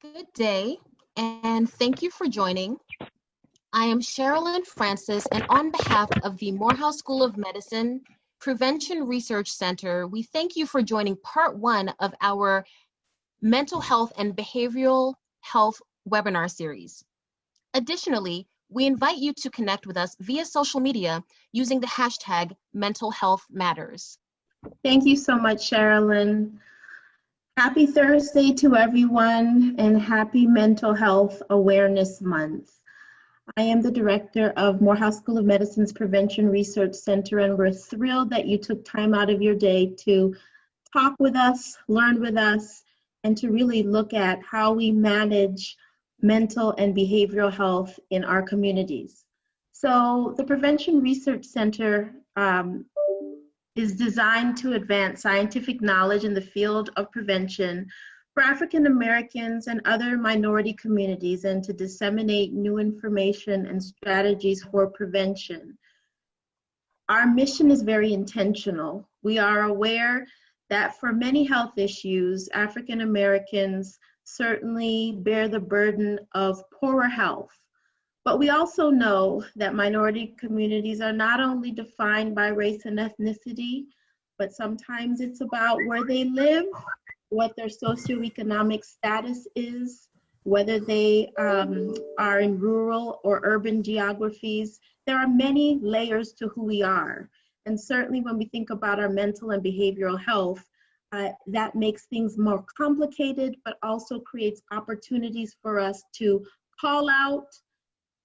Good day, and thank you for joining. I am Sherilyn Francis, and on behalf of the Morehouse School of Medicine Prevention Research Center, we thank you for joining part one of our Mental Health and Behavioral Health webinar series. Additionally, we invite you to connect with us via social media using the hashtag Mental Health Matters. Thank you so much, Sherilyn. Happy Thursday to everyone and happy Mental Health Awareness Month. I am the director of Morehouse School of Medicine's Prevention Research Center, and we're thrilled that you took time out of your day to talk with us, learn with us, and to really look at how we manage mental and behavioral health in our communities. So the Prevention Research Center is designed to advance scientific knowledge in the field of prevention for African Americans and other minority communities, and to disseminate new information and strategies for prevention. Our mission is very intentional. We are aware that for many health issues, African Americans certainly bear the burden of poorer health. But we also know that minority communities are not only defined by race and ethnicity, but sometimes it's about where they live, what their socioeconomic status is, whether they are in rural or urban geographies. There are many layers to who we are. And certainly when we think about our mental and behavioral health, that makes things more complicated, but also creates opportunities for us to call out,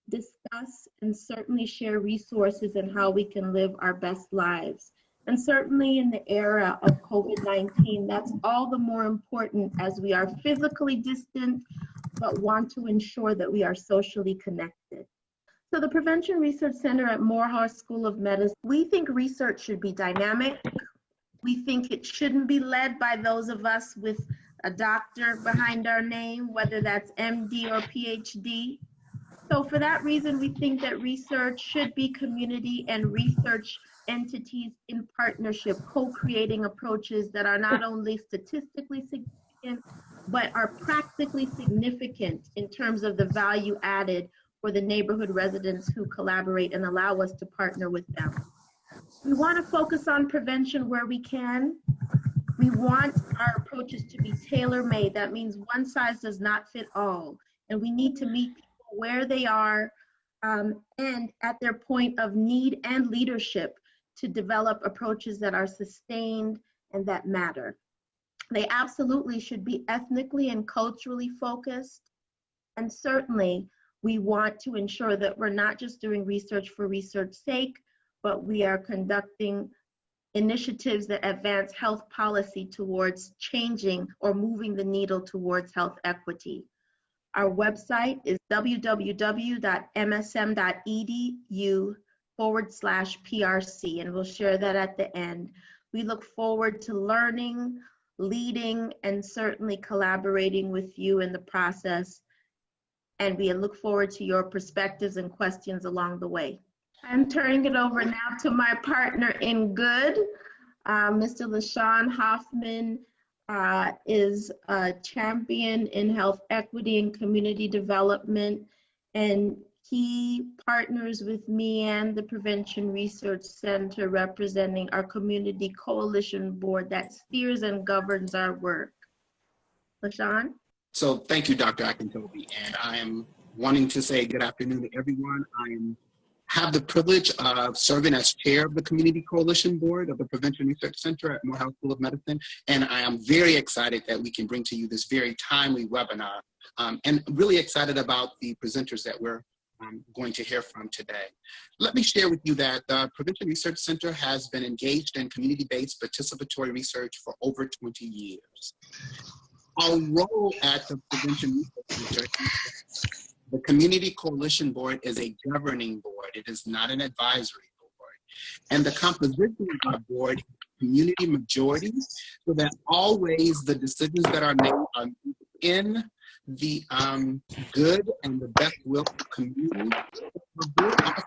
discuss, and certainly share resources and how we can live our best lives. And certainly in the era of COVID-19, that's all the more important as we are physically distant, but want to ensure that we are socially connected. So the Prevention Research Center at Morehouse School of Medicine, we think research should be dynamic. We think it shouldn't be led by those of us with a doctor behind our name, whether that's MD or PhD. So for that reason, we think that research should be community and research entities in partnership, co-creating approaches that are not only statistically significant, but are practically significant in terms of the value added for the neighborhood residents who collaborate and allow us to partner with them. We want to focus on prevention where we can. We want our approaches to be tailor-made. That means one size does not fit all, and we need to meet people where they are and at their point of need and leadership to develop approaches that are sustained and that matter. They absolutely should be ethnically and culturally focused. And certainly we want to ensure that we're not just doing research for research's sake, but we are conducting initiatives that advance health policy towards changing or moving the needle towards health equity. Our website is www.msm.edu/PRC, and we'll share that at the end. We look forward to learning, leading, and certainly collaborating with you in the process. And we look forward to your perspectives and questions along the way. I'm turning it over now to my partner in good, Mr. LaShawn Hoffman. Is a champion in health equity and community development, and he partners with me and the Prevention Research Center representing our community coalition board that steers and governs our work. LaShawn? So thank you, Dr. Akintobi, and I am wanting to say good afternoon to everyone. I have the privilege of serving as chair of the Community Coalition Board of the Prevention Research Center at Morehouse School of Medicine, and I am very excited that we can bring to you this very timely webinar, and really excited about the presenters that we're going to hear from today. Let me share with you that the Prevention Research Center has been engaged in community-based participatory research for over 20 years. Our role at the Prevention Research Center, the Community Coalition Board, is a governing board. It is not an advisory board. And the composition of our board is community majority, so that always the decisions that are made are in the good and the best will of the community. The board also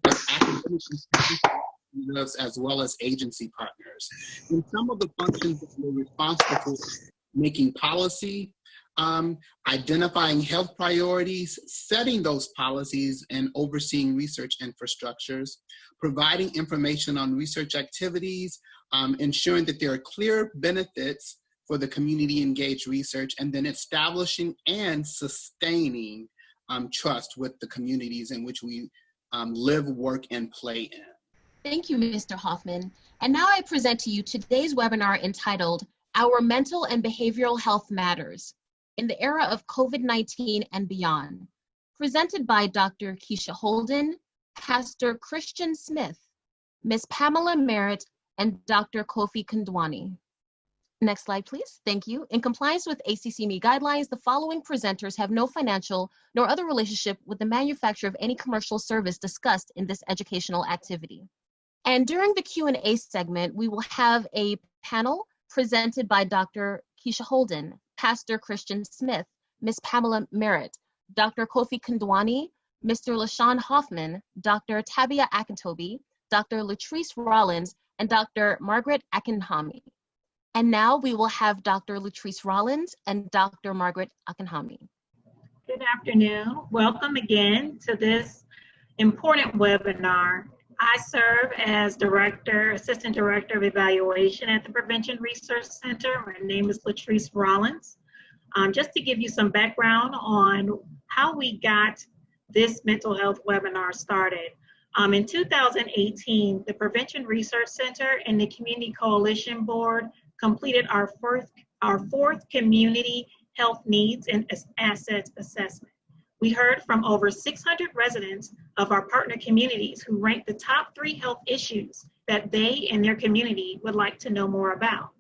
considers academic institutions as well as agency partners. And some of the functions that we're responsible for making policy, identifying health priorities, setting those policies, and overseeing research infrastructures, providing information on research activities, ensuring that there are clear benefits for the community engaged research, and then establishing and sustaining trust with the communities in which we live, work, and play in. Thank you, Mr. Hoffman. And now I present to you today's webinar entitled, Our Mental and Behavioral Health Matters in the Era of COVID-19 and Beyond, presented by Dr. Keisha Holden, Pastor Christian Smith, Ms. Pamela Merritt, and Dr. Kofi Kondwani. Next slide, please. Thank you. In compliance with ACCME guidelines, the following presenters have no financial nor other relationship with the manufacture of any commercial service discussed in this educational activity. And during the Q&A segment, we will have a panel presented by Dr. Keisha Holden, Pastor Christian Smith, Ms. Pamela Merritt, Dr. Kofi Kondwani, Mr. LaShawn Hoffman, Dr. Tabia Akintobi, Dr. Latrice Rollins, and Dr. Margaret Akinhami. And now we will have Dr. Latrice Rollins and Dr. Margaret Akinhami. Good afternoon. Welcome again to this important webinar. I serve as Assistant Director of Evaluation at the Prevention Research Center. My name is Latrice Rollins. Just to give you some background on how we got this mental health webinar started. In 2018, the Prevention Research Center and the Community Coalition Board completed our fourth community health needs and assets assessment. We heard from over 600 residents of our partner communities who ranked the top 3 health issues that they and their community would like to know more about.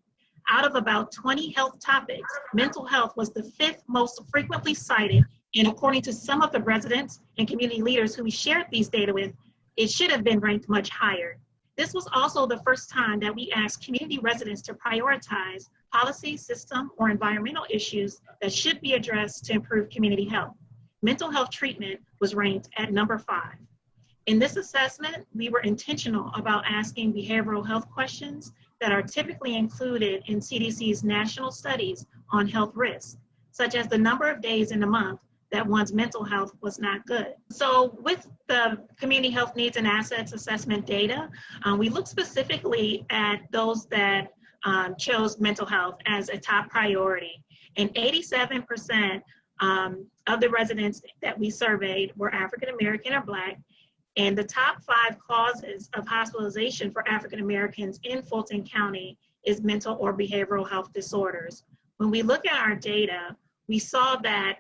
Out of about 20 health topics, mental health was the 5th most frequently cited, and according to some of the residents and community leaders who we shared these data with, it should have been ranked much higher. This was also the first time that we asked community residents to prioritize policy, system, or environmental issues that should be addressed to improve community health. Mental health treatment was ranked at number 5. In this assessment, we were intentional about asking behavioral health questions that are typically included in CDC's national studies on health risks, such as the number of days in a month that one's mental health was not good. So with the community health needs and assets assessment data, we looked specifically at those that chose mental health as a top priority. And 87% of the residents that we surveyed were African American or Black, and the top 5 causes of hospitalization for African Americans in Fulton County is mental or behavioral health disorders. When we look at our data, we saw that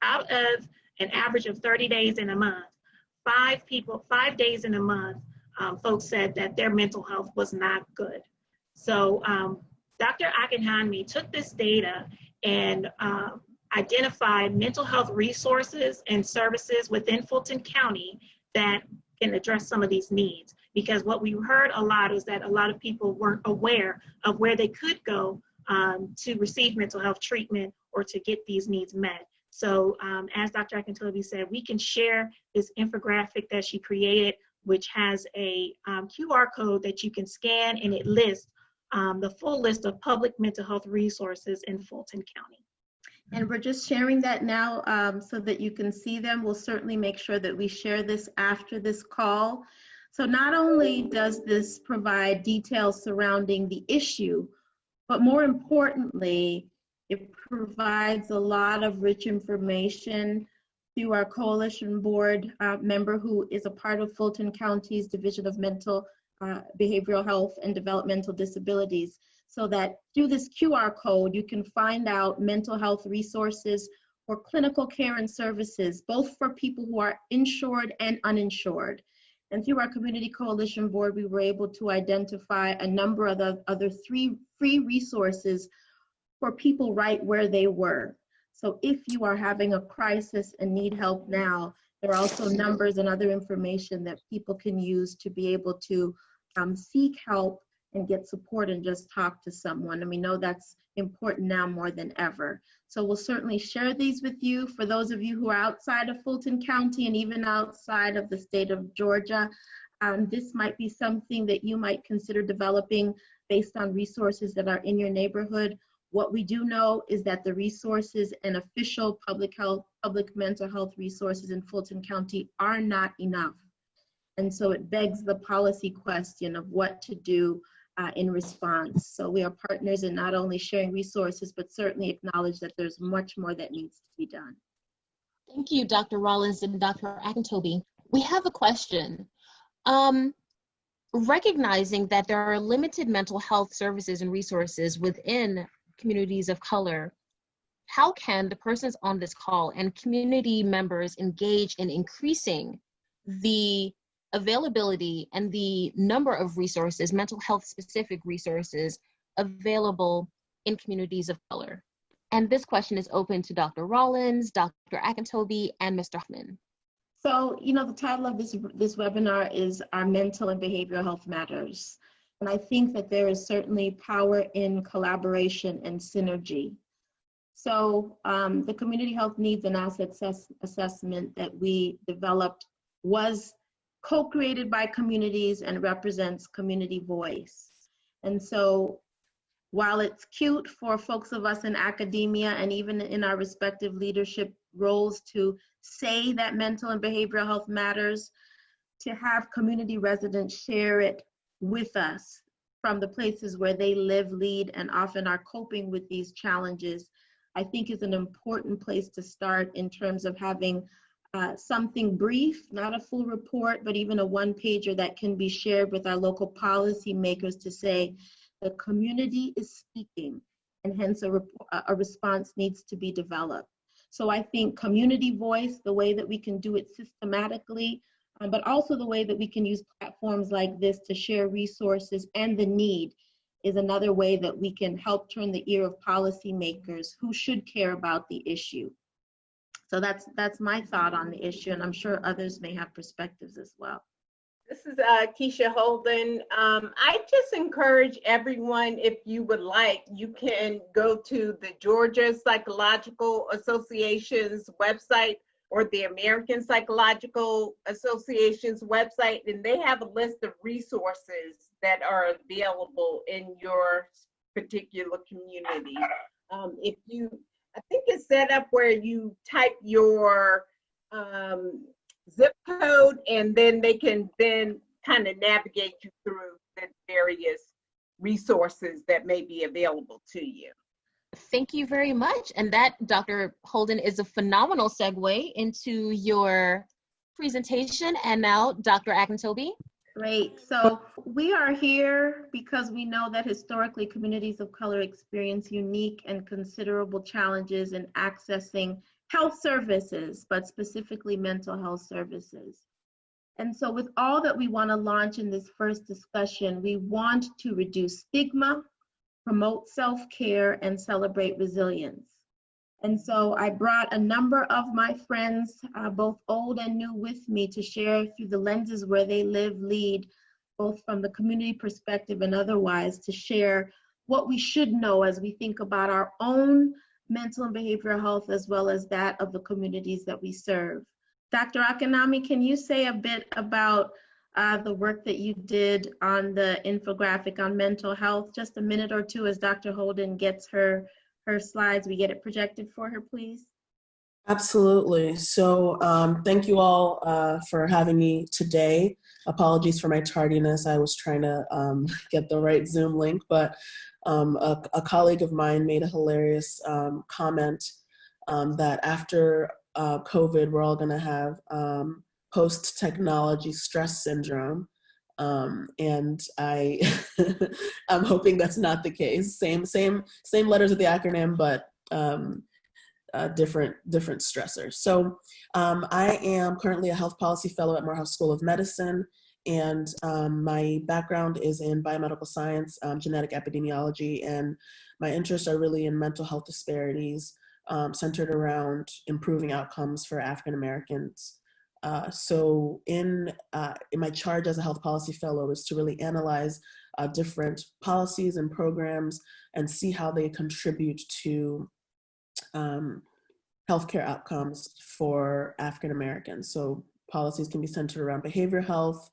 out of an average of 30 days in a month, 5 days in a month, folks said that their mental health was not good. So Dr. Akinhami took this data and identified mental health resources and services within Fulton County that can address some of these needs. Because what we heard a lot is that a lot of people weren't aware of where they could go to receive mental health treatment or to get these needs met. So as Dr. Akintobi said, we can share this infographic that she created, which has a QR code that you can scan, and it lists the full list of public mental health resources in Fulton County. And we're just sharing that now so that you can see them. We'll certainly make sure that we share this after this call. So not only does this provide details surrounding the issue, but more importantly, it provides a lot of rich information through our coalition board member who is a part of Fulton County's Division of Mental Behavioral Health and Developmental Disabilities, so that through this QR code, you can find out mental health resources for clinical care and services, both for people who are insured and uninsured. And through our Community Coalition Board, we were able to identify a number of other 3 free resources for people right where they were. So if you are having a crisis and need help now, there are also numbers and other information that people can use to be able to seek help and get support and just talk to someone. And we know that's important now more than ever. So we'll certainly share these with you. For those of you who are outside of Fulton County and even outside of the state of Georgia, this might be something that you might consider developing based on resources that are in your neighborhood, What we do know is that the resources and official public mental health resources in Fulton County are not enough. And so it begs the policy question of what to do in response. So we are partners in not only sharing resources, but certainly acknowledge that there's much more that needs to be done. Thank you, Dr. Rollins and Dr. Akintobi. We have a question. Recognizing that there are limited mental health services and resources within communities of color, how can the persons on this call and community members engage in increasing the availability and the number of resources, mental health specific resources available in communities of color? And this question is open to Dr. Rollins, Dr. Akintobi, and Mr. Hoffman. So, the title of this webinar is Our Mental and Behavioral Health Matters. And I think that there is certainly power in collaboration and synergy. So the Community Health Needs and Assets Assessment that we developed was co-created by communities and represents community voice. And so while it's cute for folks of us in academia and even in our respective leadership roles to say that mental and behavioral health matters, to have community residents share it with us from the places where they live, lead, and often are coping with these challenges, I think is an important place to start in terms of having something brief, not a full report, but even a one-pager that can be shared with our local policy makers to say the community is speaking, and hence a response needs to be developed. So I think community voice, the way that we can do it systematically, but also the way that we can use platforms like this to share resources and the need, is another way that we can help turn the ear of policymakers who should care about the issue. So that's my thought on the issue, and I'm sure others may have perspectives as well. This is Keisha Holden. I just encourage everyone, if you would like, you can go to the Georgia Psychological Association's website or the American Psychological Association's website, and they have a list of resources that are available in your particular community. I think it's set up where you type your zip code, and then they can then kind of navigate you through the various resources that may be available to you. Thank you very much. And that, Dr. Holden, is a phenomenal segue into your presentation. And now, Dr. Akintobi. Great. So we are here because we know that historically communities of color experience unique and considerable challenges in accessing health services, but specifically mental health services. And so with all that we want to launch in this first discussion, we want to reduce stigma, promote self-care, and celebrate resilience. And so I brought a number of my friends, both old and new, with me to share through the lenses where they live, lead, both from the community perspective and otherwise, to share what we should know as we think about our own mental and behavioral health, as well as that of the communities that we serve. Dr. Akintobi, can you say a bit about the work that you did on the infographic on mental health? Just a minute or two as Dr. Holden gets her slides. We get it projected for her, please. Absolutely. So thank you all for having me today. Apologies for my tardiness. I was trying to get the right Zoom link, but a colleague of mine made a hilarious comment that after COVID, we're all going to have post-technology stress syndrome. And I'm hoping that's not the case. Same letters of the acronym, but different stressors. So I am currently a health policy fellow at Morehouse School of Medicine, and my background is in biomedical science, genetic epidemiology, and my interests are really in mental health disparities centered around improving outcomes for African Americans. So in my charge as a health policy fellow is to really analyze different policies and programs and see how they contribute to healthcare outcomes for African Americans. So policies can be centered around behavioral health,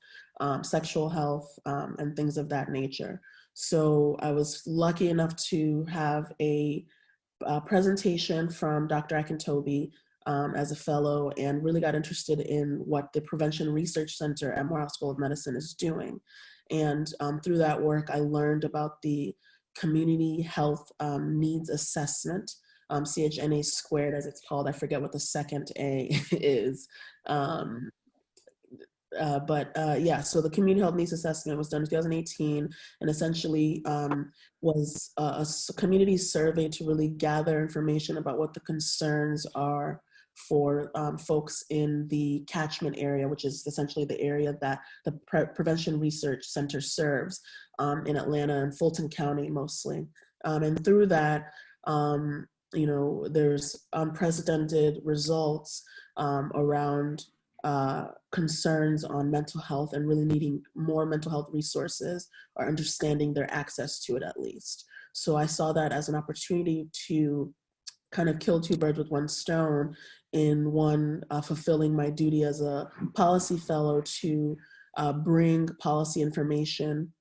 sexual health, and things of that nature. So I was lucky enough to have a presentation from Dr. Akintobi as a fellow, and really got interested in what the Prevention Research Center at Morehouse School of Medicine is doing. And through that work, I learned about the Community Health Needs Assessment, CHNA squared as it's called. I forget what the second A is. Yeah, so the Community Health Needs Assessment was done in 2018, and essentially was a community survey to really gather information about what the concerns are for folks in the catchment area, which is essentially the area that the Prevention Research Center serves in Atlanta and Fulton County mostly. And through that, there's unprecedented results around concerns on mental health and really needing more mental health resources or understanding their access to it at least. So I saw that as an opportunity to kind of kill two birds with one stone, in one, fulfilling my duty as a policy fellow to bring policy information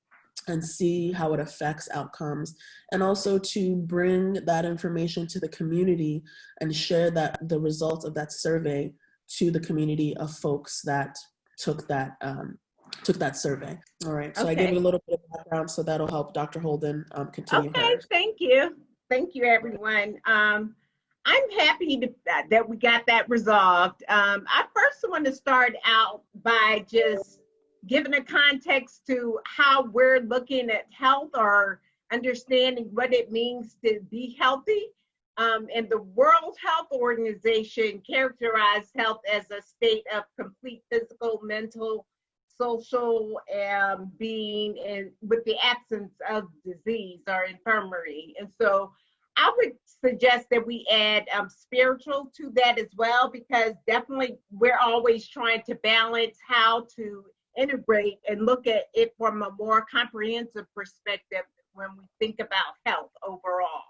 and see how it affects outcomes, and also to bring that information to the community and share the results of that survey to the community of folks that took that survey. All right, so I gave you a little bit of background, so that'll help Dr. Holden continue hers. Thank you. Thank you, everyone. I'm happy that we got that resolved. I first want to start out by just giving a context to how we're looking at health or understanding what it means to be healthy. And the World Health Organization characterized health as a state of complete physical, mental, social being, and with the absence of disease or infirmary. And so I would suggest that we add spiritual to that as well, because definitely we're always trying to balance how to integrate and look at it from a more comprehensive perspective when we think about health overall.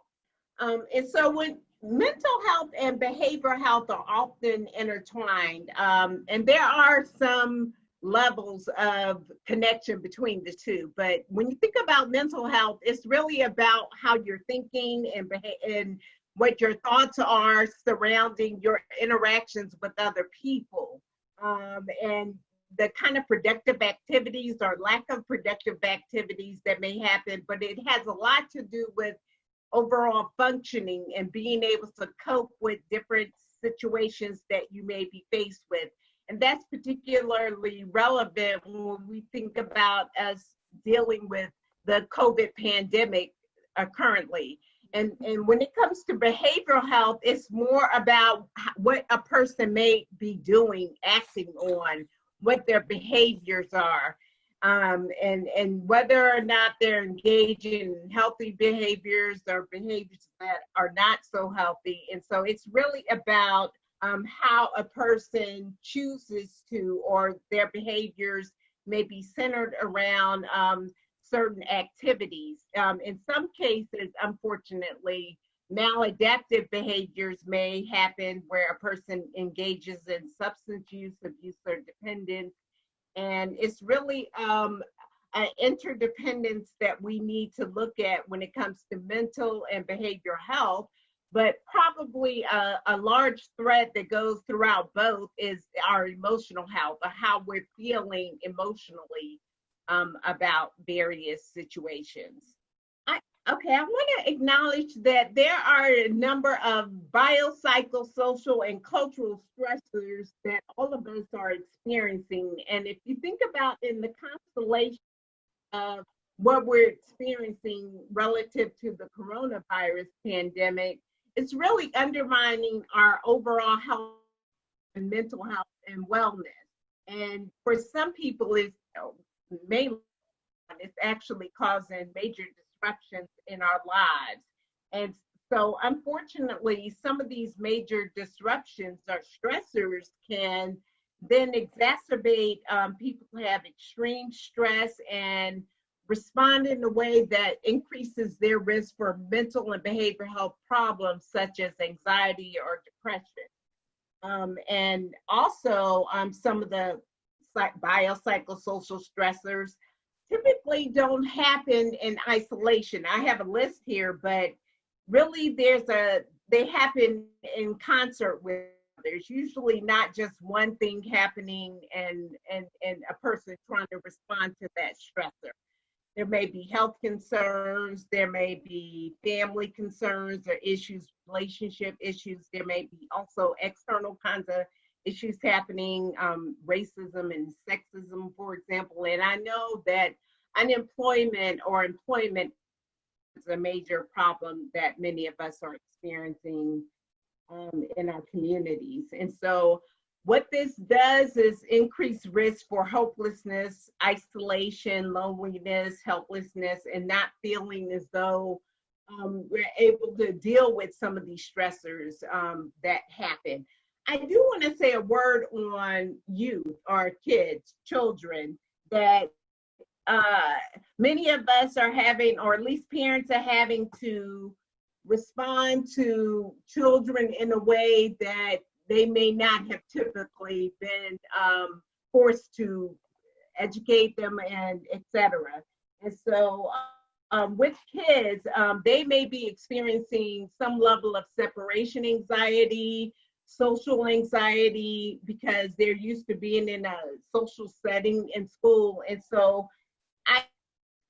And so when mental health and behavioral health are often intertwined, and there are some levels of connection between the two. But when you think about mental health, it's really about how you're thinking and what your thoughts are surrounding your interactions with other people, and the kind of productive activities or lack of productive activities that may happen. But it has a lot to do with overall functioning and being able to cope with different situations that you may be faced with. And that's particularly relevant when we think about us dealing with the COVID pandemic currently. And when it comes to behavioral health, it's more about what a person may be doing, acting on, what their behaviors are, and whether or not they're engaging in healthy behaviors or behaviors that are not so healthy. And so it's really about how a person chooses to, or their behaviors may be centered around certain activities. In some cases, unfortunately, maladaptive behaviors may happen where a person engages in substance use, abuse, or dependence. And it's really an interdependence that we need to look at when it comes to mental and behavioral health. But probably a large thread that goes throughout both is our emotional health, or how we're feeling emotionally about various situations. I want to acknowledge that there are a number of biopsychosocial and cultural stressors that all of us are experiencing. And if you think about in the constellation of what we're experiencing relative to the coronavirus pandemic, it's really undermining our overall health and mental health and wellness. And for some people, it's mainly actually causing major disruptions in our lives. And so unfortunately, some of these major disruptions or stressors can then exacerbate people who have extreme stress and respond in a way that increases their risk for mental and behavioral health problems such as anxiety or depression. And also some of the biopsychosocial stressors typically don't happen in isolation. I have a list here, but really they happen in concert with. There's usually not just one thing happening and a person trying to respond to that stressor. There may be health concerns, there may be family concerns or issues, relationship issues. There may be also external kinds of issues happening, racism and sexism, for example. And I know that unemployment or employment is a major problem that many of us are experiencing in our communities. And so what this does is increase risk for hopelessness, isolation, loneliness, helplessness, and not feeling as though we're able to deal with some of these stressors that happen. I do want to say a word on youth or kids, children, that many of us are having, or at least parents are having to respond to children in a way that they may not have typically been forced to educate them and et cetera. And so with kids, they may be experiencing some level of separation anxiety, social anxiety, because they're used to being in a social setting in school. And so I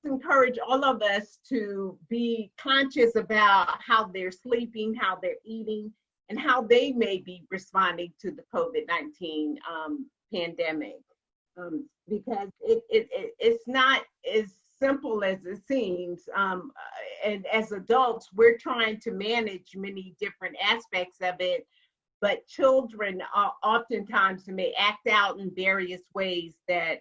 encourage all of us to be conscious about how they're sleeping, how they're eating, and how they may be responding to the COVID-19 pandemic. Because it's not as simple as it seems. And as adults, we're trying to manage many different aspects of it, but children oftentimes may act out in various ways that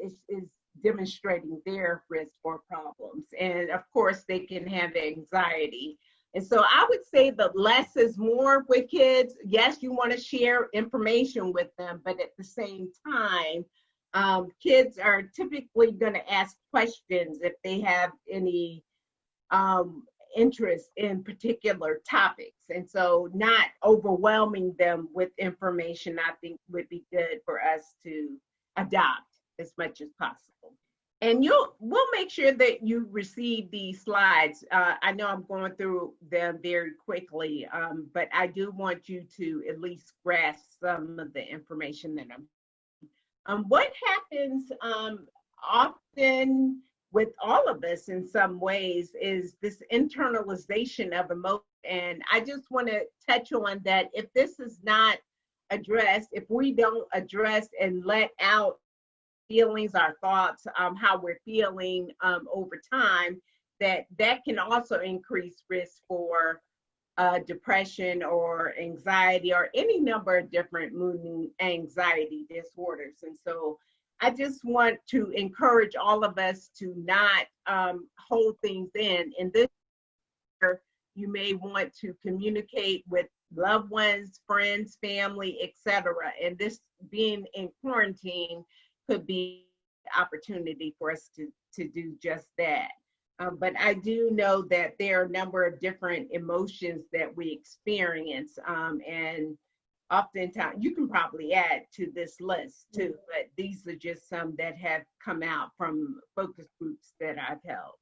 is demonstrating their risk for problems. And of course, they can have anxiety. And so I would say the less is more with kids. Yes, you want to share information with them, but at the same time, kids are typically going to ask questions if they have any interest in particular topics. And so not overwhelming them with information, I think would be good for us to adopt as much as possible. And we'll make sure that you receive these slides. I know I'm going through them very quickly, but I do want you to at least grasp some of the information that what happens often with all of us in some ways is this internalization of emotion. And I just want to touch on that. If this is not addressed, if we don't address and let out feelings, our thoughts, how we're feeling over time, that can also increase risk for depression or anxiety or any number of different mood and anxiety disorders. And so I just want to encourage all of us to not hold things in. And this, you may want to communicate with loved ones, friends, family, etc. And this being in quarantine could be an opportunity for us to do just that. But I do know that there are a number of different emotions that we experience, and oftentimes you can probably add to this list too, but these are just some that have come out from focus groups that I've held.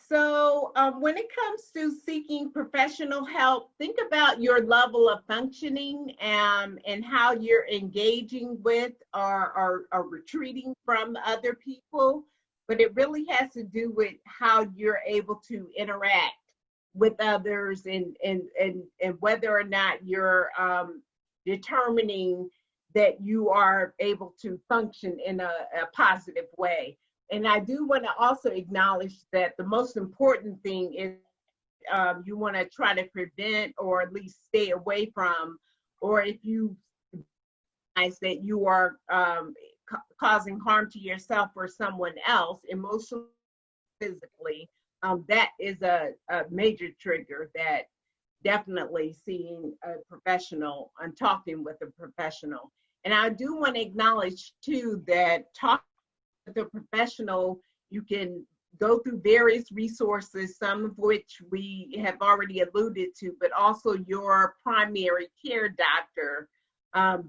So when it comes to seeking professional help, think about your level of functioning and how you're engaging with or retreating from other people. But it really has to do with how you're able to interact with others and whether or not you're determining that you are able to function in a positive way. And I do want to also acknowledge that the most important thing is you want to try to prevent or at least stay away from, or if you realize that you are causing harm to yourself or someone else, emotionally, physically, that is a major trigger that definitely seeing a professional and talking with a professional. And I do want to acknowledge too that talking with a professional, you can go through various resources, some of which we have already alluded to, but also your primary care doctor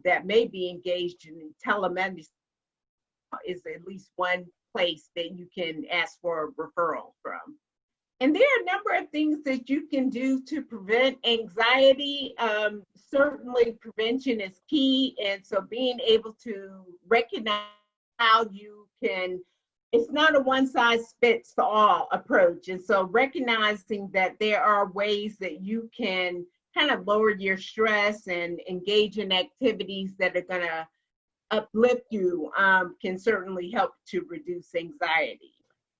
that may be engaged in telemedicine is at least one place that you can ask for a referral from. And there are a number of things that you can do to prevent anxiety. Certainly prevention is key. And so being able to recognize how you can, it's not a one size fits all approach. And so recognizing that there are ways that you can kind of lower your stress and engage in activities that are going to uplift you can certainly help to reduce anxiety.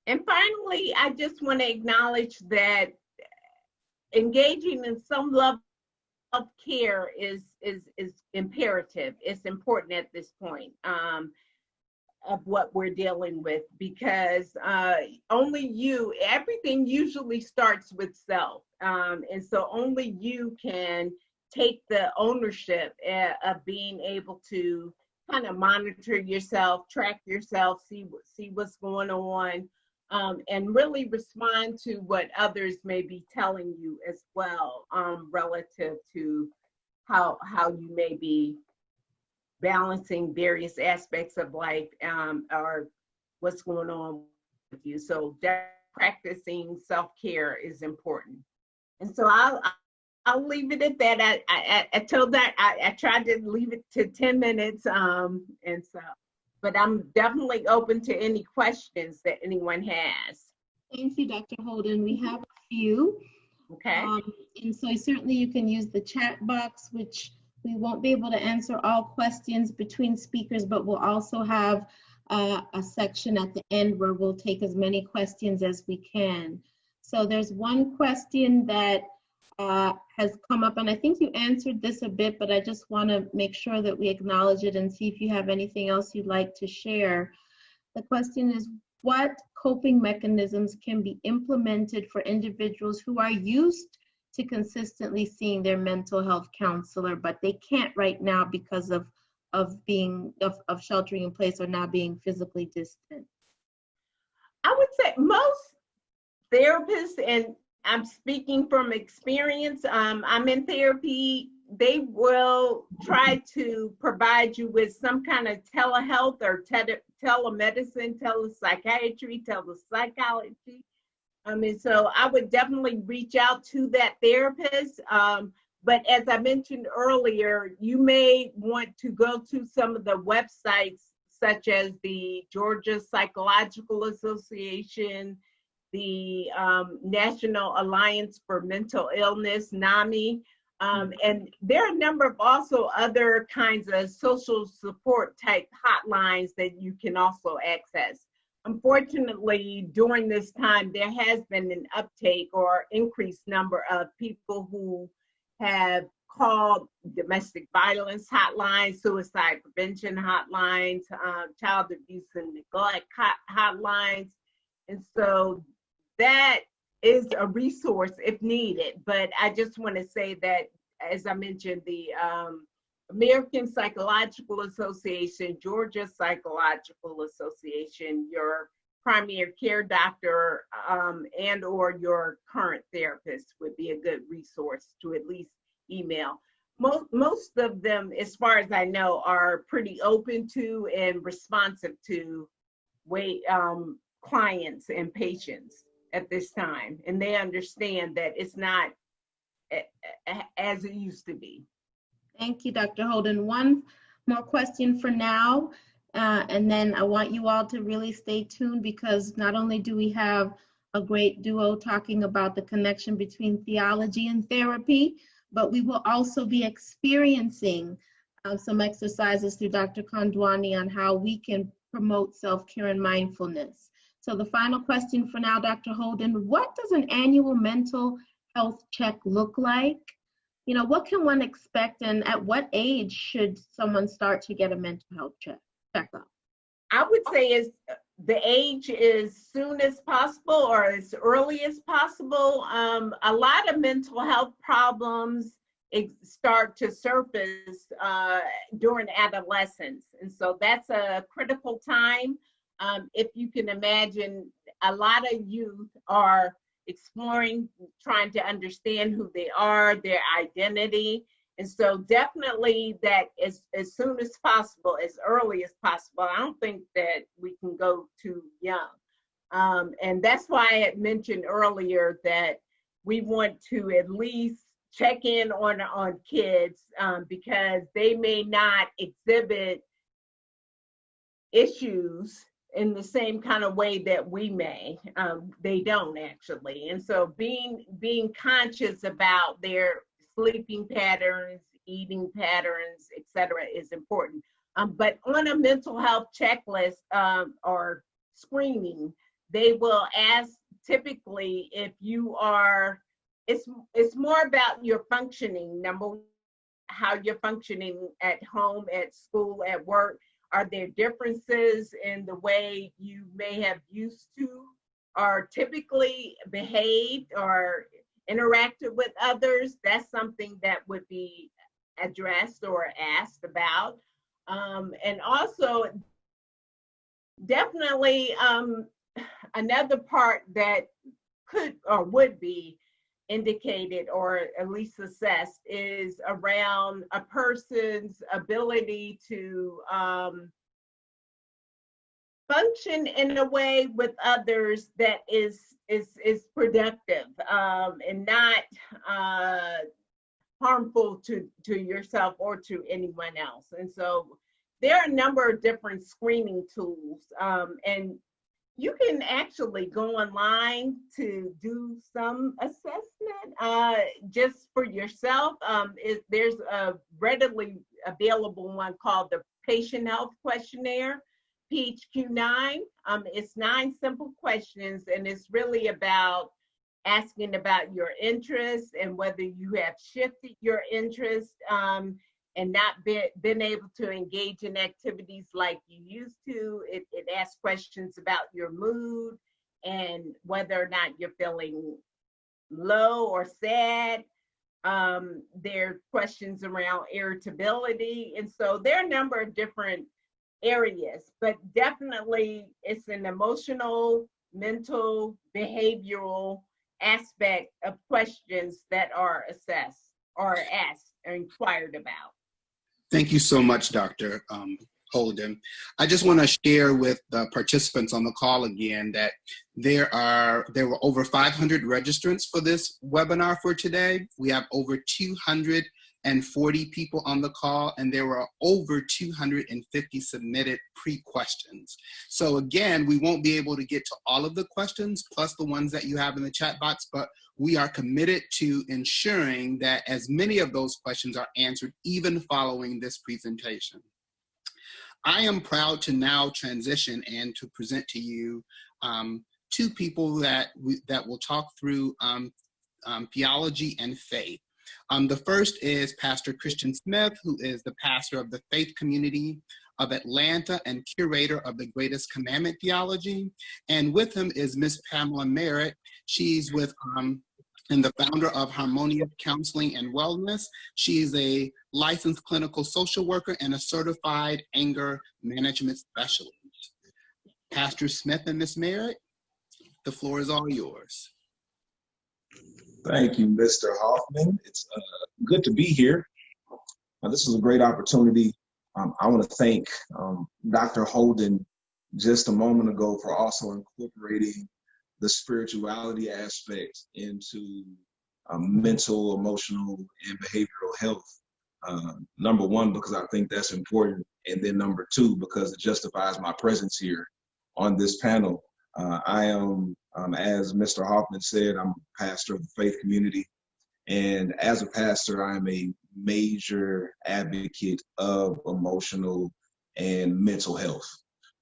And finally, I just want to acknowledge that engaging in some level of care is imperative. It's important at this point of what we're dealing with, because only you, everything usually starts with self. And so only you can take the ownership of being able to kind of monitor yourself, track yourself, see what's going on. And really respond to what others may be telling you as well, relative to how you may be balancing various aspects of life or what's going on with you. So practicing self-care is important. And so I'll leave it at that. I told that I tried to leave it to 10 minutes, and so. But I'm definitely open to any questions that anyone has. Thank you, Dr. Holden. We have a few. Okay. And so certainly you can use the chat box, which we won't be able to answer all questions between speakers, but we'll also have a section at the end where we'll take as many questions as we can. So there's one question that has come up, and I think you answered this a bit, but I just want to make sure that we acknowledge it and see if you have anything else you'd like to share. The question is, what coping mechanisms can be implemented for individuals who are used to consistently seeing their mental health counselor, but they can't right now because of sheltering in place or not being physically distant? I would say most therapists, and I'm speaking from experience, I'm in therapy, they will try to provide you with some kind of telehealth or telemedicine, telepsychiatry, telepsychology. And so I would definitely reach out to that therapist. But as I mentioned earlier, you may want to go to some of the websites such as the Georgia Psychological Association, the National Alliance for Mental Illness, NAMI, and there are a number of also other kinds of social support type hotlines that you can also access. Unfortunately, during this time, there has been an uptake or increased number of people who have called domestic violence hotlines, suicide prevention hotlines, child abuse and neglect hotlines. And so that is a resource if needed. But I just want to say that, as I mentioned, the American Psychological Association, Georgia Psychological Association, your primary care doctor and or your current therapist would be a good resource to at least email. Most of them, as far as I know, are pretty open to and responsive to clients and patients at this time, and they understand that it's not as it used to be. Thank you, Dr. Holden. One more question for now, and then I want you all to really stay tuned, because not only do we have a great duo talking about the connection between theology and therapy, but we will also be experiencing some exercises through Dr. Kondwani on how we can promote self-care and mindfulness. So the final question for now, Dr. Holden, what does an annual mental health check look like? You know, what can one expect, and at what age should someone start to get a mental health checkup? I would say is the age as soon as possible or as early as possible. A lot of mental health problems start to surface during adolescence. And so that's a critical time. If you can imagine, a lot of youth are exploring, trying to understand who they are, their identity. And so definitely that as soon as possible, as early as possible. I don't think that we can go too young. And that's why I had mentioned earlier that we want to at least check in on kids because they may not exhibit issues in the same kind of way that we may. They don't actually. And so being conscious about their sleeping patterns, eating patterns, etc., is important. But on a mental health checklist or screening, they will ask typically if you are, it's more about your functioning, how you're functioning at home, at school, at work. Are there differences in the way you may have used to or typically behaved or interacted with others? That's something that would be addressed or asked about. And also, definitely another part that could or would be indicated or at least assessed is around a person's ability to function in a way with others that is productive and not harmful to yourself or to anyone else. And so there are a number of different screening tools, and you can actually go online to do some assessment just for yourself. There's a readily available one called the Patient Health Questionnaire, PHQ-9. It's 9 simple questions, and it's really about asking about your interests and whether you have shifted your interest and not been able to engage in activities like you used to. It asks questions about your mood and whether or not you're feeling low or sad. There are questions around irritability. And so there are a number of different areas, but definitely it's an emotional, mental, behavioral aspect of questions that are assessed or asked or inquired about. Thank you so much, Dr. Holden. I just want to share with the participants on the call again that there were over 500 registrants for this webinar for today. We have over 240 people on the call, and there were over 250 submitted pre-questions. So again, we won't be able to get to all of the questions, plus the ones that you have in the chat box, but we are committed to ensuring that as many of those questions are answered even following this presentation. I am proud to now transition and to present to you two people that will talk through theology and faith. The first is Pastor Christian Smith, who is the pastor of the Faith Community of Atlanta and curator of the Greatest Commandment Theology. And with him is Miss Pamela Merritt. She's with and the founder of Harmonious Counseling and Wellness. She is a licensed clinical social worker and a certified anger management specialist. Pastor Smith and Miss Merritt, the floor is all yours. Thank you, Mr. Hoffman. It's good to be here. This is a great opportunity. I want to thank Dr. Holden just a moment ago for also incorporating the spirituality aspect into mental, emotional, and behavioral health. Number one, because I think that's important. And then number two, because it justifies my presence here on this panel. I am, as Mr. Hoffman said, I'm a pastor of the Faith Community. And as a pastor, I'm a major advocate of emotional and mental health.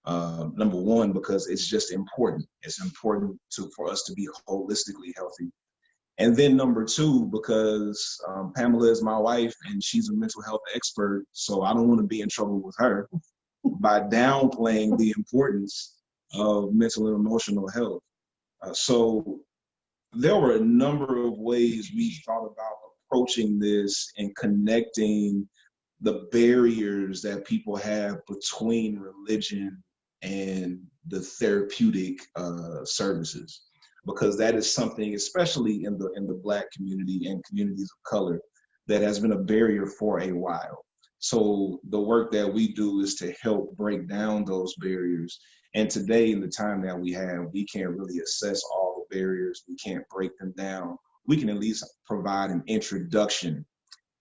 Number one, because it's just important. It's important for us to be holistically healthy. And then number two, because Pamela is my wife and she's a mental health expert, so I don't want to be in trouble with her by downplaying the importance of mental and emotional health. So there were a number of ways we thought about approaching this and connecting the barriers that people have between religion and the therapeutic services, because that is something, especially in the Black community and communities of color, that has been a barrier for a while. So the work that we do is to help break down those barriers. And today, in the time that we have, we can't really assess all the barriers. We can't break them down. We can at least provide an introduction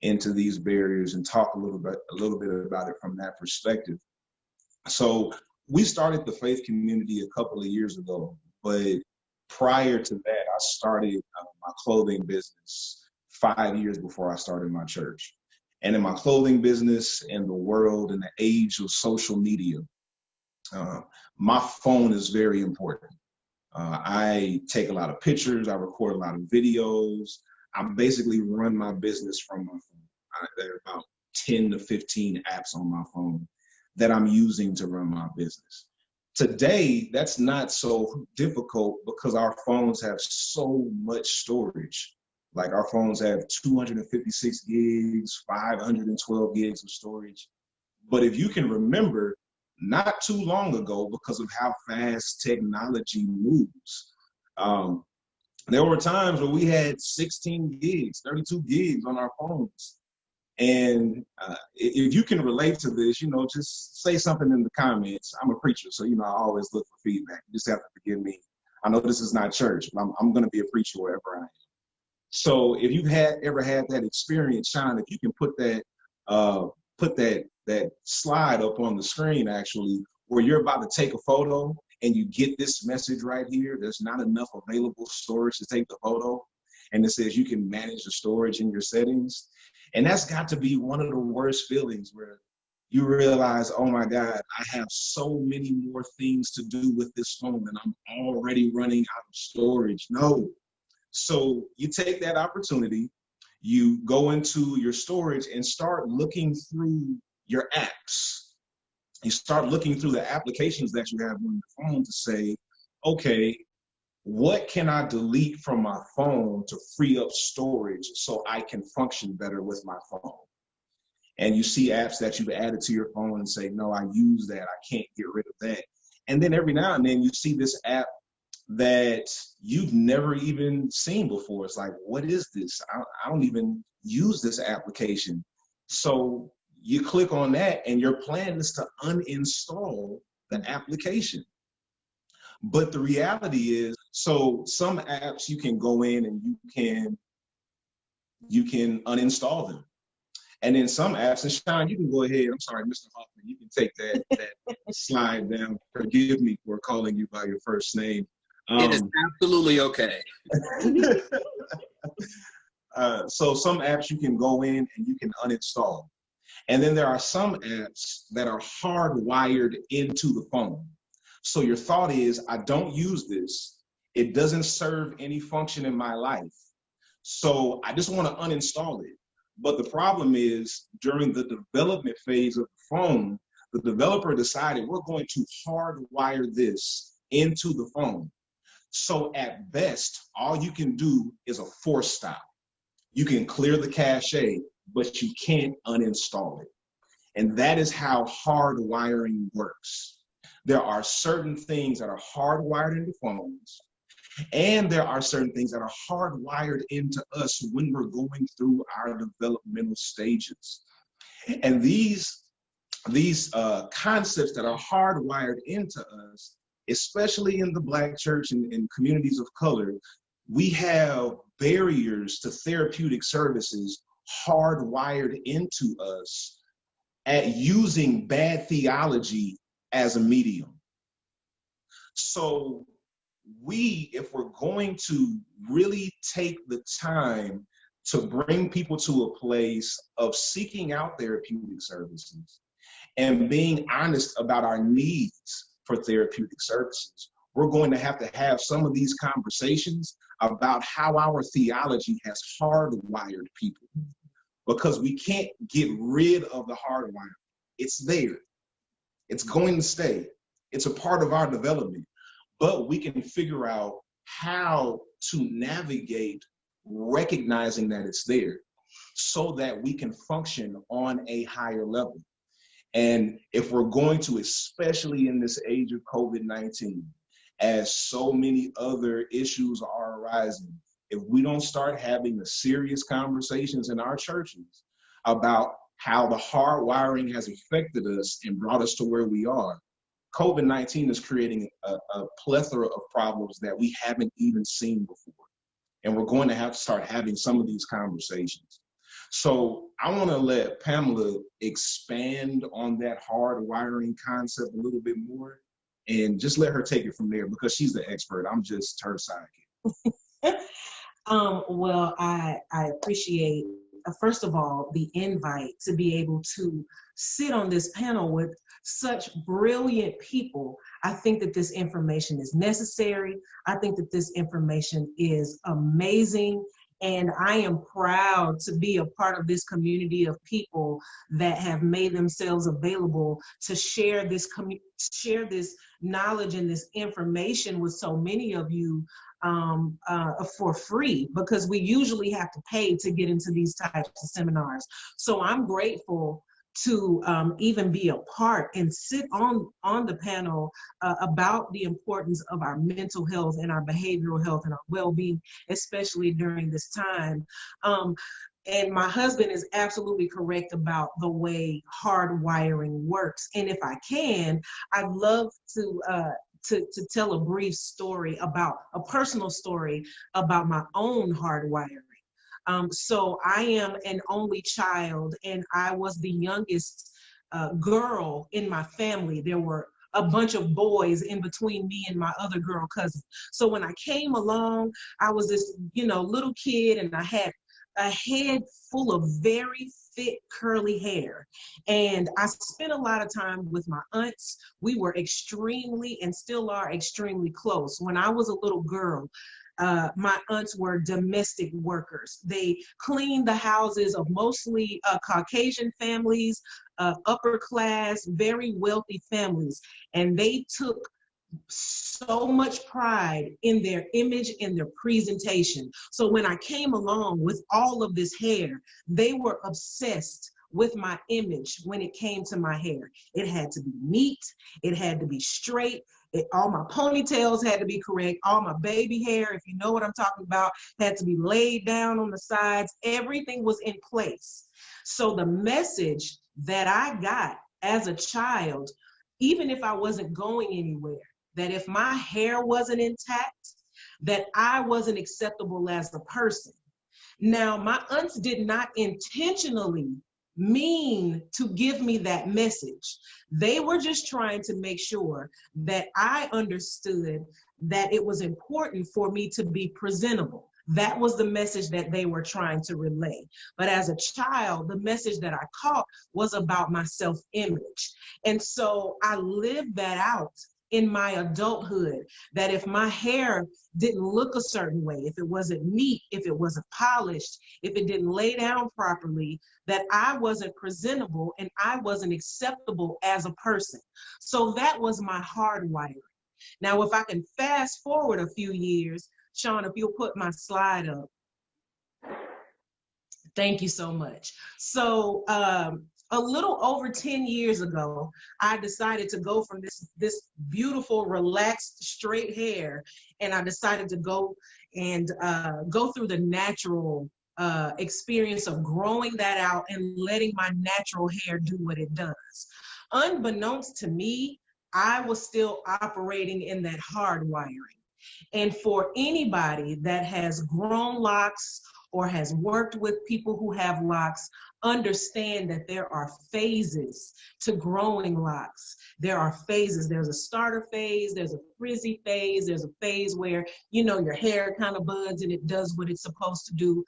into these barriers and talk a little bit about it from that perspective. So we started the faith community a couple of years ago, but prior to that, I started my clothing business 5 years before I started my church. And in my clothing business, in the world, in the age of social media, my phone is very important. I take a lot of pictures, I record a lot of videos. I basically run my business from my phone. There are about 10 to 15 apps on my phone that I'm using to run my business. Today, that's not so difficult because our phones have so much storage. Like our phones have 256 gigs, 512 gigs of storage. But if you can remember, not too long ago, because of how fast technology moves, there were times where we had 16 gigs, 32 gigs on our phones. And if you can relate to this, just say something in the comments. I'm a preacher, so, I always look for feedback. You just have to forgive me. I know this is not church, but I'm going to be a preacher wherever I am. So if you've ever had that experience, Sean, if you can put that slide up on the screen, actually, where you're about to take a photo and you get this message right here, there's not enough available storage to take the photo. And it says you can manage the storage in your settings. And that's got to be one of the worst feelings, where you realize, oh my God, I have so many more things to do with this phone and I'm already running out of storage. No. So you take that opportunity, you go into your storage and start looking through your apps. You start looking through the applications that you have on your phone to say, okay, what can I delete from my phone to free up storage so I can function better with my phone? And you see apps that you've added to your phone and say, no, I use that. I can't get rid of that. And then every now and then you see this app that you've never even seen before. It's like, what is this? I don't even use this application. So you click on that and your plan is to uninstall the application. But the reality is, so some apps you can go in and you can uninstall them. And then some apps, and Sean, you can go ahead. I'm sorry, Mr. Hoffman, you can take that slide down. Forgive me for calling you by your first name. It is absolutely okay. So some apps you can go in and you can uninstall. And then there are some apps that are hardwired into the phone. So your thought is, I don't use this. It doesn't serve any function in my life. So I just want to uninstall it. But the problem is, during the development phase of the phone, the developer decided we're going to hardwire this into the phone. So at best, all you can do is a force stop. You can clear the cache, but you can't uninstall it. And that is how hardwiring works. There are certain things that are hardwired into phones, and there are certain things that are hardwired into us when we're going through our developmental stages. And these concepts that are hardwired into us, especially in the Black church and in communities of color, we have barriers to therapeutic services hardwired into us at using bad theology as a medium. So if we're going to really take the time to bring people to a place of seeking out therapeutic services and being honest about our needs for therapeutic services, we're going to have some of these conversations about how our theology has hardwired people, because we can't get rid of the hardwiring. It's there. It's going to stay. It's a part of our development. But we can figure out how to navigate recognizing that it's there so that we can function on a higher level. And if we're going to, especially in this age of COVID-19, as so many other issues are arising, if we don't start having the serious conversations in our churches about how the hardwiring has affected us and brought us to where we are, COVID-19 is creating a plethora of problems that we haven't even seen before. And we're going to have to start having some of these conversations. So I want to let Pamela expand on that hardwiring concept a little bit more and just let her take it from there, because she's the expert. I'm just her sidekick. Well, I appreciate, first of all, the invite to be able to sit on this panel with such brilliant people. I think that this information is necessary. I think that this information is amazing. And I am proud to be a part of this community of people that have made themselves available to share this knowledge and this information with so many of you for free, because we usually have to pay to get into these types of seminars. So I'm grateful to even be a part and sit on the panel about the importance of our mental health and our behavioral health and our well-being, especially during this time. And my husband is absolutely correct about the way hardwiring works. And if I can, I'd love to tell a brief story about a personal story about my own hardwiring. So I am an only child, and I was the youngest girl in my family. There were a bunch of boys in between me and my other girl cousin. So when I came along, I was this, little kid, and I had a head full of very thick curly hair. And I spent a lot of time with my aunts. We were extremely, and still are extremely close. When I was a little girl, my aunts were domestic workers. They cleaned the houses of mostly Caucasian families, upper class, very wealthy families. And they took so much pride in their image and their presentation. So when I came along with all of this hair, they were obsessed with my image when it came to my hair. It had to be neat. It had to be straight. All my ponytails had to be correct. All my baby hair, if you know what I'm talking about, had to be laid down on the sides. Everything was in place. So the message that I got as a child, even if I wasn't going anywhere, that if my hair wasn't intact, that I wasn't acceptable as a person. Now, my aunts did not intentionally mean to give me that message. They were just trying to make sure that I understood that it was important for me to be presentable. That was the message that they were trying to relay. But as a child, the message that I caught was about my self-image. And so I lived that out in my adulthood, that if my hair didn't look a certain way, if it wasn't neat, if it wasn't polished, if it didn't lay down properly, that I wasn't presentable and I wasn't acceptable as a person. So that was my hardwiring. Now, if I can fast forward a few years, Sean, if you'll put my slide up. Thank you so much. So a little over 10 years ago, I decided to go from this beautiful, relaxed, straight hair, and I decided to go through the natural experience of growing that out and letting my natural hair do what it does. Unbeknownst to me, I was still operating in that hardwiring. And for anybody that has grown locks or has worked with people who have locks, understand that there are phases to growing locks. There are phases. There's a starter phase, there's a frizzy phase, there's a phase where, your hair kind of buds and it does what it's supposed to do.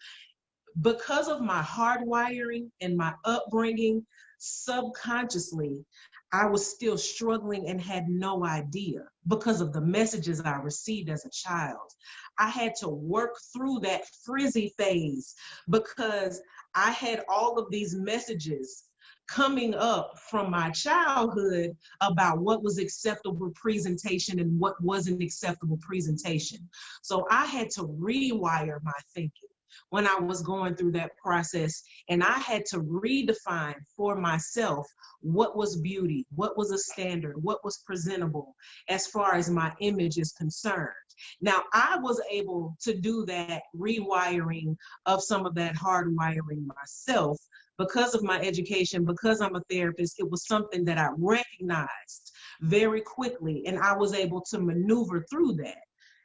Because of my hardwiring and my upbringing, subconsciously, I was still struggling and had no idea because of the messages I received as a child. I had to work through that frizzy phase because I had all of these messages coming up from my childhood about what was acceptable presentation and what wasn't acceptable presentation. So I had to rewire my thinking when I was going through that process, and I had to redefine for myself what was beauty, what was a standard, what was presentable as far as my image is concerned. Now, I was able to do that rewiring of some of that hardwiring myself because of my education, because I'm a therapist. It was something that I recognized very quickly, and I was able to maneuver through that.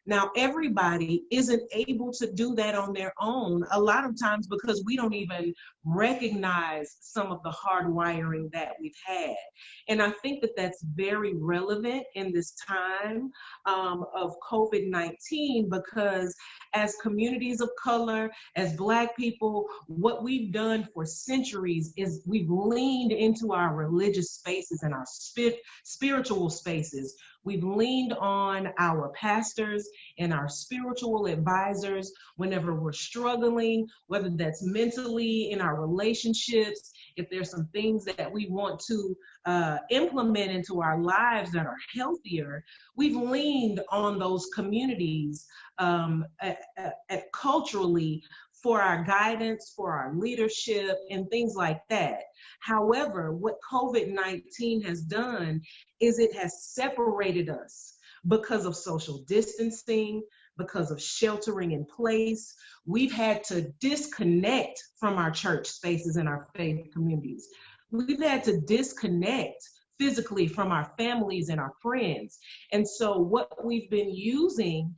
Now, everybody isn't able to do that on their own, a lot of times because we don't even recognize some of the hardwiring that we've had. And I think that that's very relevant in this time of COVID-19, because as communities of color, as Black people, what we've done for centuries is we've leaned into our religious spaces and our spiritual spaces. We've leaned on our pastors and our spiritual advisors whenever we're struggling, whether that's mentally in our relationships, if there's some things that we want to implement into our lives that are healthier. We've leaned on those communities culturally for our guidance, for our leadership, and things like that. However, what COVID-19 has done is it has separated us because of social distancing, because of sheltering in place. We've had to disconnect from our church spaces and our faith communities. We've had to disconnect physically from our families and our friends. And so what we've been using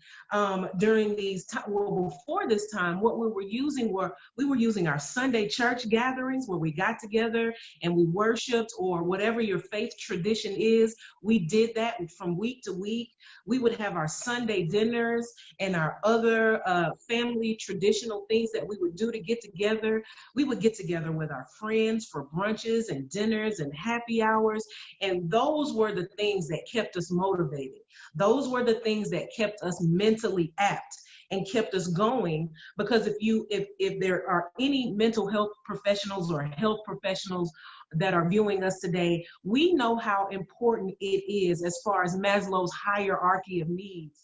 during these before this time, what we were using our Sunday church gatherings where we got together and we worshiped, or whatever your faith tradition is. We did that from week to week. We would have our Sunday dinners and our other family traditional things that we would do to get together. We would get together with our friends for brunches and dinners and happy hours. And those were the things that kept us motivated. Those were the things that kept us mentally apt and kept us going. Because if there are any mental health professionals or health professionals that are viewing us today, we know how important it is as far as Maslow's hierarchy of needs.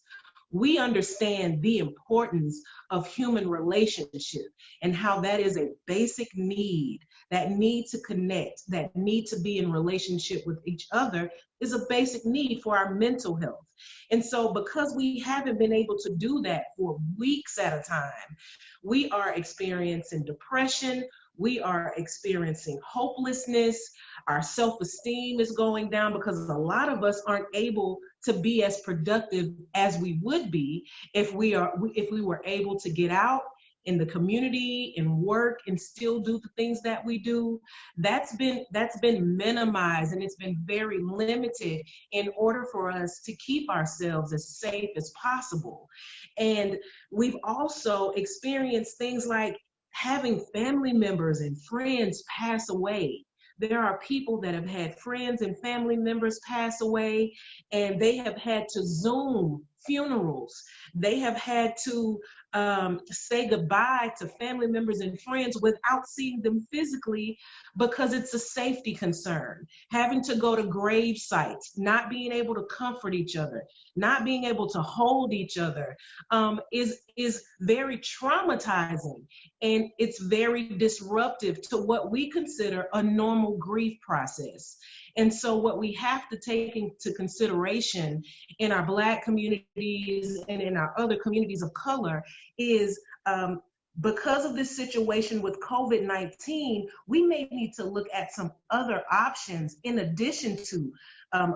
We understand the importance of human relationship and how that is a basic need. That need to connect, that need to be in relationship with each other is a basic need for our mental health. And so because we haven't been able to do that for weeks at a time, we are experiencing depression, we are experiencing hopelessness, our self-esteem is going down because a lot of us aren't able to be as productive as we would be if we were able to get out in the community and work and still do the things that we do. That's been minimized, and it's been very limited in order for us to keep ourselves as safe as possible. And we've also experienced things like having family members and friends pass away. There are people that have had friends and family members pass away, and they have had to Zoom funerals. They have had to say goodbye to family members and friends without seeing them physically because it's a safety concern. Having to go to grave sites, not being able to comfort each other, not being able to hold each other is very traumatizing, and it's very disruptive to what we consider a normal grief process. And so what we have to take into consideration in our Black communities and in our other communities of color is because of this situation with COVID-19, we may need to look at some other options in addition to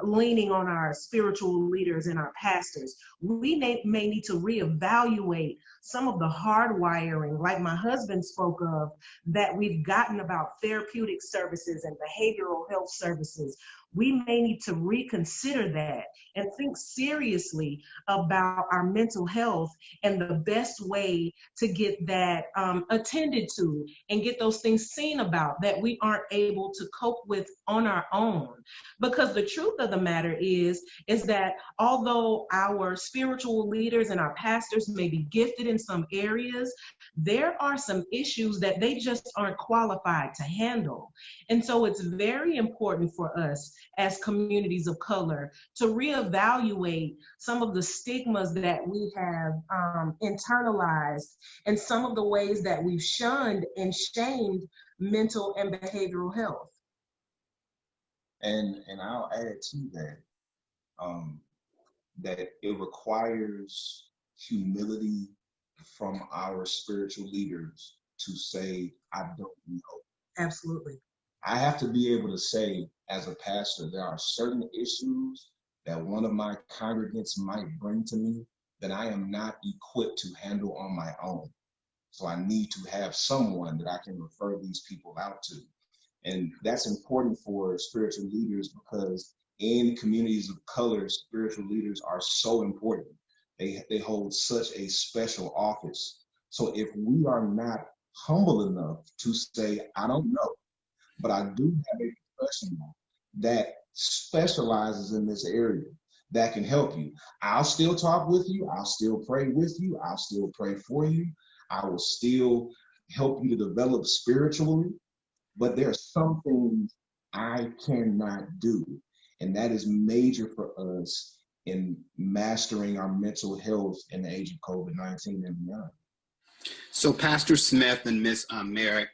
leaning on our spiritual leaders and our pastors. We may need to reevaluate some of the hardwiring, like my husband spoke of, that we've gotten about therapeutic services and behavioral health services. We may need to reconsider that and think seriously about our mental health and the best way to get that attended to and get those things seen about that we aren't able to cope with on our own. Because the truth of the matter is that although our spiritual leaders and our pastors may be gifted in some areas, there are some issues that they just aren't qualified to handle. And so it's very important for us as communities of color to reevaluate some of the stigmas that we have internalized and some of the ways that we've shunned and shamed mental and behavioral health. And I'll add to that. that it requires humility from our spiritual leaders to say, I don't know. Absolutely. I have to be able to say, as a pastor, there are certain issues that one of my congregants might bring to me that I am not equipped to handle on my own. So I need to have someone that I can refer these people out to. And that's important for spiritual leaders because in communities of color, spiritual leaders are so important. They hold such a special office. So if we are not humble enough to say, I don't know, but I do have a professional that specializes in this area that can help you. I'll still talk with you. I'll still pray with you. I'll still pray for you. I will still help you to develop spiritually. But there are some things I cannot do. And that is major for us in mastering our mental health in the age of COVID-19 and beyond. So Pastor Smith and Ms. Merritt,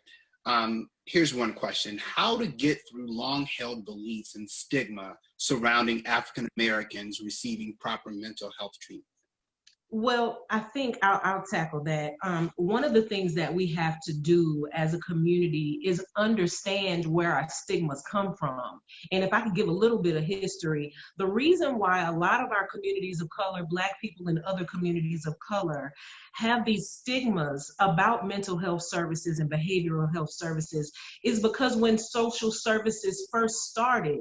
here's one question. How to get through long-held beliefs and stigma surrounding African Americans receiving proper mental health treatment? Well, I think I'll tackle that. One of the things that we have to do as a community is understand where our stigmas come from. And if I could give a little bit of history, the reason why a lot of our communities of color, Black people and other communities of color, have these stigmas about mental health services and behavioral health services is because when social services first started,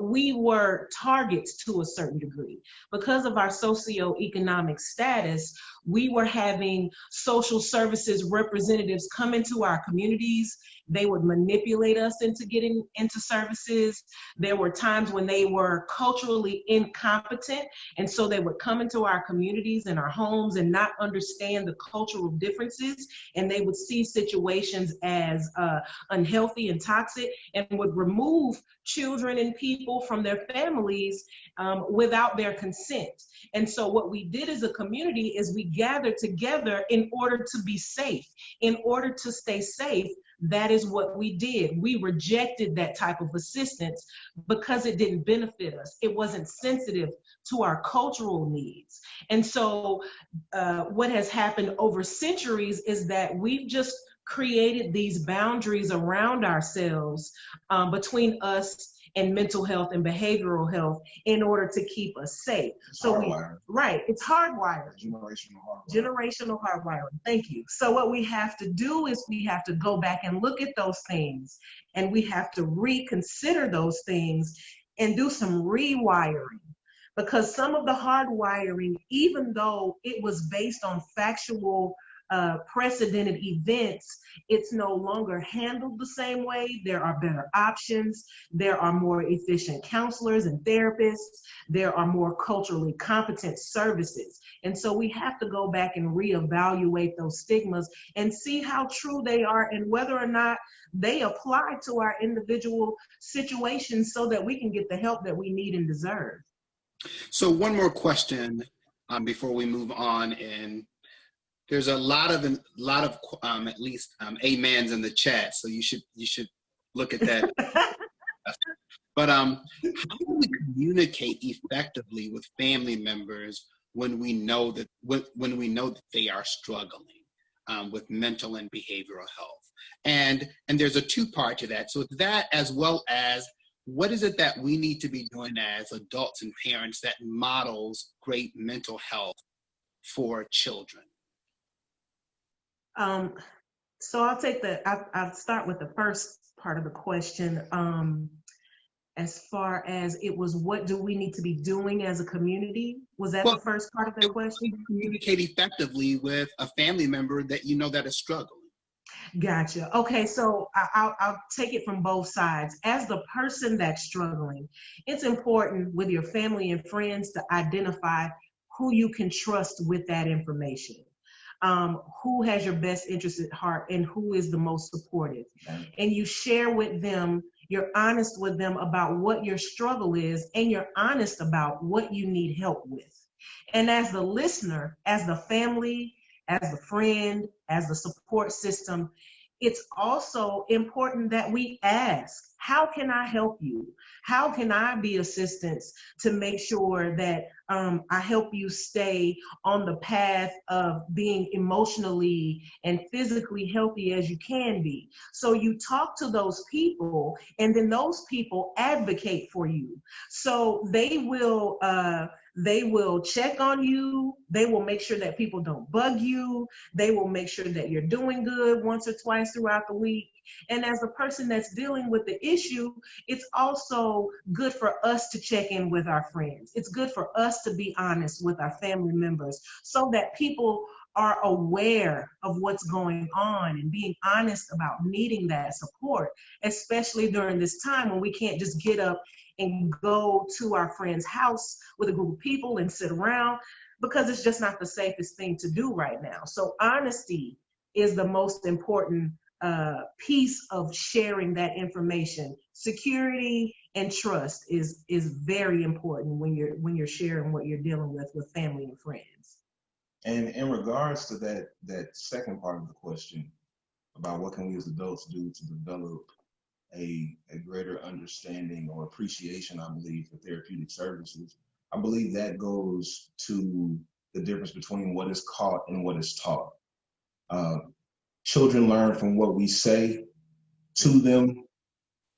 we were targets to a certain degree. Because of our socioeconomic status, we were having social services representatives come into our communities. They would manipulate us into getting into services. There were times when they were culturally incompetent, and so they would come into our communities and our homes and not understand the cultural differences, and they would see situations as unhealthy and toxic and would remove children and people from their families without their consent. And so what we did as a community is we gathered together in order to be safe, in order to stay safe. That is what we did. We rejected that type of assistance because it didn't benefit us. It wasn't sensitive to our cultural needs. And so what has happened over centuries is that we've just created these boundaries around ourselves between us and mental health and behavioral health in order to keep us safe. So it's hardwired. Generational hardwiring. Thank you. So what we have to do is we have to go back and look at those things, and we have to reconsider those things and do some rewiring. Because some of the hardwiring, even though it was based on factual precedented events, it's no longer handled the same way. There are better options. There are more efficient counselors and therapists. There are more culturally competent services. And so we have to go back and reevaluate those stigmas and see how true they are and whether or not they apply to our individual situations so that we can get the help that we need and deserve. So one more question before we move on, and there's a lot of at least amens in the chat, so you should look at that. But how do we communicate effectively with family members when we know that they are struggling with mental and behavioral health? And there's a two-part to that. So that, as well as what is it that we need to be doing as adults and parents that models great mental health for children? So I'll start with the first part of the question. As far as it was, what do we need to be doing as a community? Was that the first part of the question? Communicate effectively with a family member that you know that is struggling. Gotcha. Okay, so I'll take it from both sides. As the person that's struggling, it's important with your family and friends to identify who you can trust with that information. Who has your best interest at heart and who is the most supportive. And you share with them, you're honest with them about what your struggle is, and you're honest about what you need help with. And as the listener, as the family, as the friend, as the support system, it's also important that we ask, how can I help you? How can I be assistance to make sure that I help you stay on the path of being emotionally and physically healthy as you can be? So you talk to those people, and then those people advocate for you. So they will check on you. They will make sure that people don't bug you. They will make sure that you're doing good once or twice throughout the week. And as a person that's dealing with the issue, it's also good for us to check in with our friends. It's good for us to be honest with our family members so that people are aware of what's going on and being honest about needing that support, especially during this time when we can't just get up and go to our friend's house with a group of people and sit around, because it's just not the safest thing to do right now. So honesty is the most important piece of sharing that information. Security and trust is very important when you're sharing what you're dealing with family and friends. And in regards to that second part of the question about what can we as adults do to develop a greater understanding or appreciation, I believe, for therapeutic services, I believe that goes to the difference between what is caught and what is taught. Children learn from what we say to them,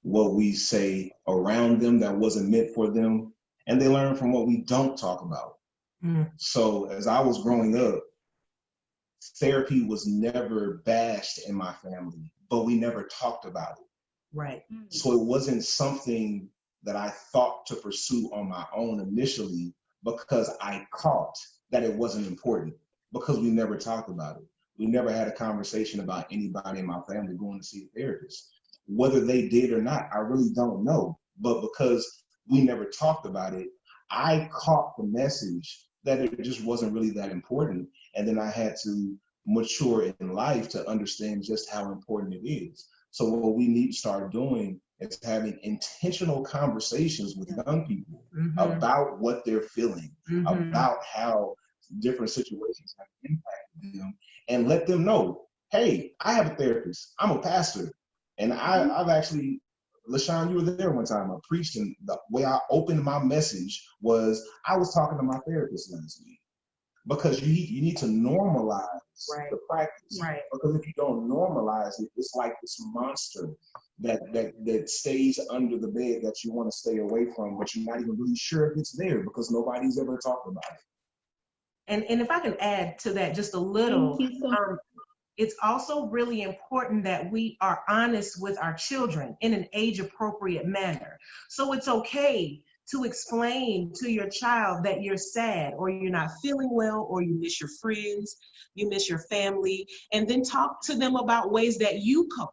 what we say around them that wasn't meant for them, and they learn from what we don't talk about. So as I was growing up, therapy was never bashed in my family, but we never talked about it. Right. So it wasn't something that I thought to pursue on my own initially, because I caught that it wasn't important, because we never talked about it. We never had a conversation about anybody in my family going to see a therapist. Whether they did or not, I really don't know. But because we never talked about it, I caught the message that it just wasn't really that important. And then I had to mature in life to understand just how important it is. So what we need to start doing is having intentional conversations with young people about what they're feeling, about how different situations have impacted them, and let them know, hey, I have a therapist, I'm a pastor, and I've actually, LaShawn, you were there one time, I preached, and the way I opened my message was, I was talking to my therapist last week. Because you need to normalize the practice. Right. Because if you don't normalize it, it's like this monster that stays under the bed that you want to stay away from, but you're not even really sure if it's there because nobody's ever talked about it. And if I can add to that just a little, it's also really important that we are honest with our children in an age-appropriate manner. So it's okay to explain to your child that you're sad or you're not feeling well or you miss your friends, you miss your family, and then talk to them about ways that you cope.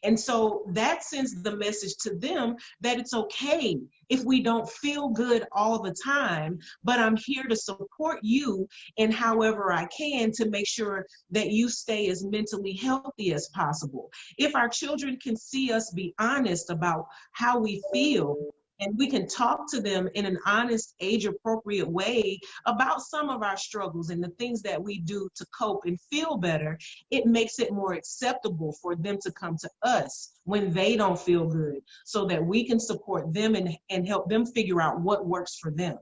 And so that sends the message to them that it's okay if we don't feel good all the time, but I'm here to support you in however I can to make sure that you stay as mentally healthy as possible. If our children can see us be honest about how we feel, and we can talk to them in an honest, age-appropriate way about some of our struggles and the things that we do to cope and feel better, it makes it more acceptable for them to come to us when they don't feel good so that we can support them and help them figure out what works for them.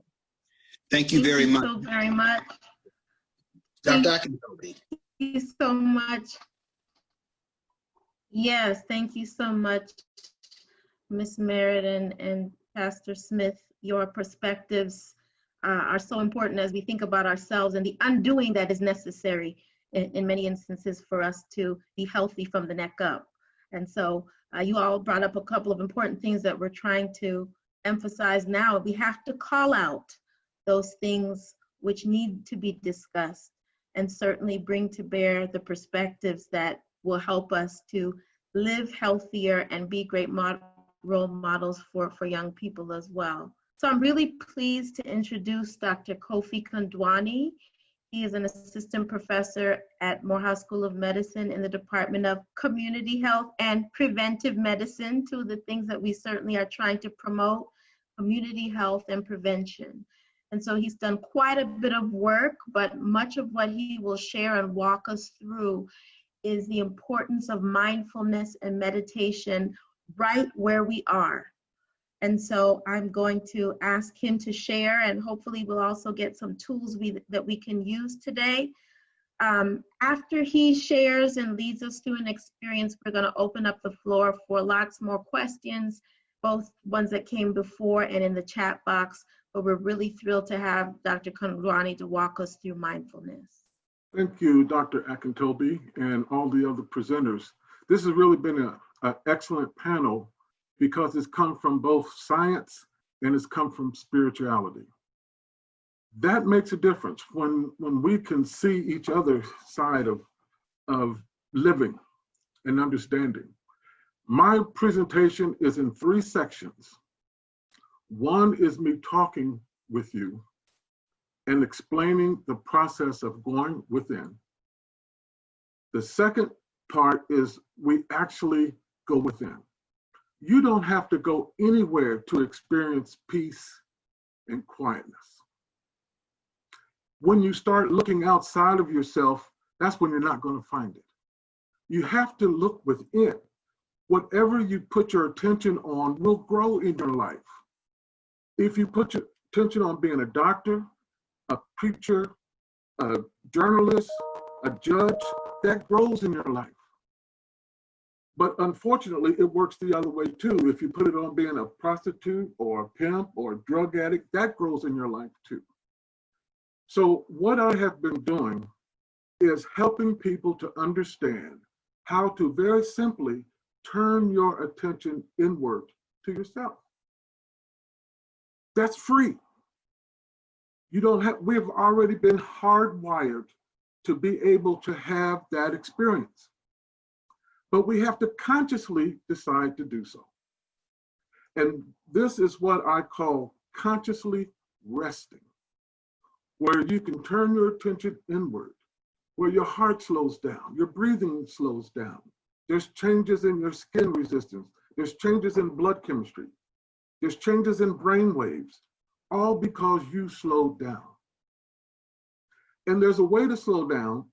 Thank you very much. Thank you so very much. Dr. Akintobi. Thank you so much. Yes, thank you so much, Ms. Merritt and Pastor Smith. Your perspectives are so important as we think about ourselves and the undoing that is necessary in many instances for us to be healthy from the neck up. And so you all brought up a couple of important things that we're trying to emphasize now. We have to call out those things which need to be discussed and certainly bring to bear the perspectives that will help us to live healthier and be great role models for young people as well. So I'm really pleased to introduce Dr. Kofi Kondwani. He is an assistant professor at Morehouse School of Medicine in the Department of Community Health and Preventive Medicine, two of the things that we certainly are trying to promote, community health and prevention. And so he's done quite a bit of work, but much of what he will share and walk us through is the importance of mindfulness and meditation right where we are. And so I'm going to ask him to share, and hopefully we'll also get some tools that we can use today. After he shares and leads us through an experience, we're going to open up the floor for lots more questions, both ones that came before and in the chat box. But we're really thrilled to have Dr. Kondwani to walk us through mindfulness. Thank you, Dr. Akintobi, and all the other presenters. This has really been an excellent panel because it's come from both science and it's come from spirituality. That makes a difference when we can see each other's side of living and understanding. My presentation is in 3 sections. One is me talking with you and explaining the process of going within. The second part is we actually go within. You don't have to go anywhere to experience peace and quietness. When you start looking outside of yourself, that's when you're not going to find it. You have to look within. Whatever you put your attention on will grow in your life. If you put your attention on being a doctor, a preacher, a journalist, a judge, that grows in your life. But unfortunately, it works the other way too. If you put it on being a prostitute or a pimp or a drug addict, that grows in your life too. So what I have been doing is helping people to understand how to very simply turn your attention inward to yourself. That's free. You don't have, we've already been hardwired to be able to have that experience. But we have to consciously decide to do so. And this is what I call consciously resting, where you can turn your attention inward, where your heart slows down, your breathing slows down. There's changes in your skin resistance. There's changes in blood chemistry. There's changes in brain waves, all because you slowed down. And there's a way to slow down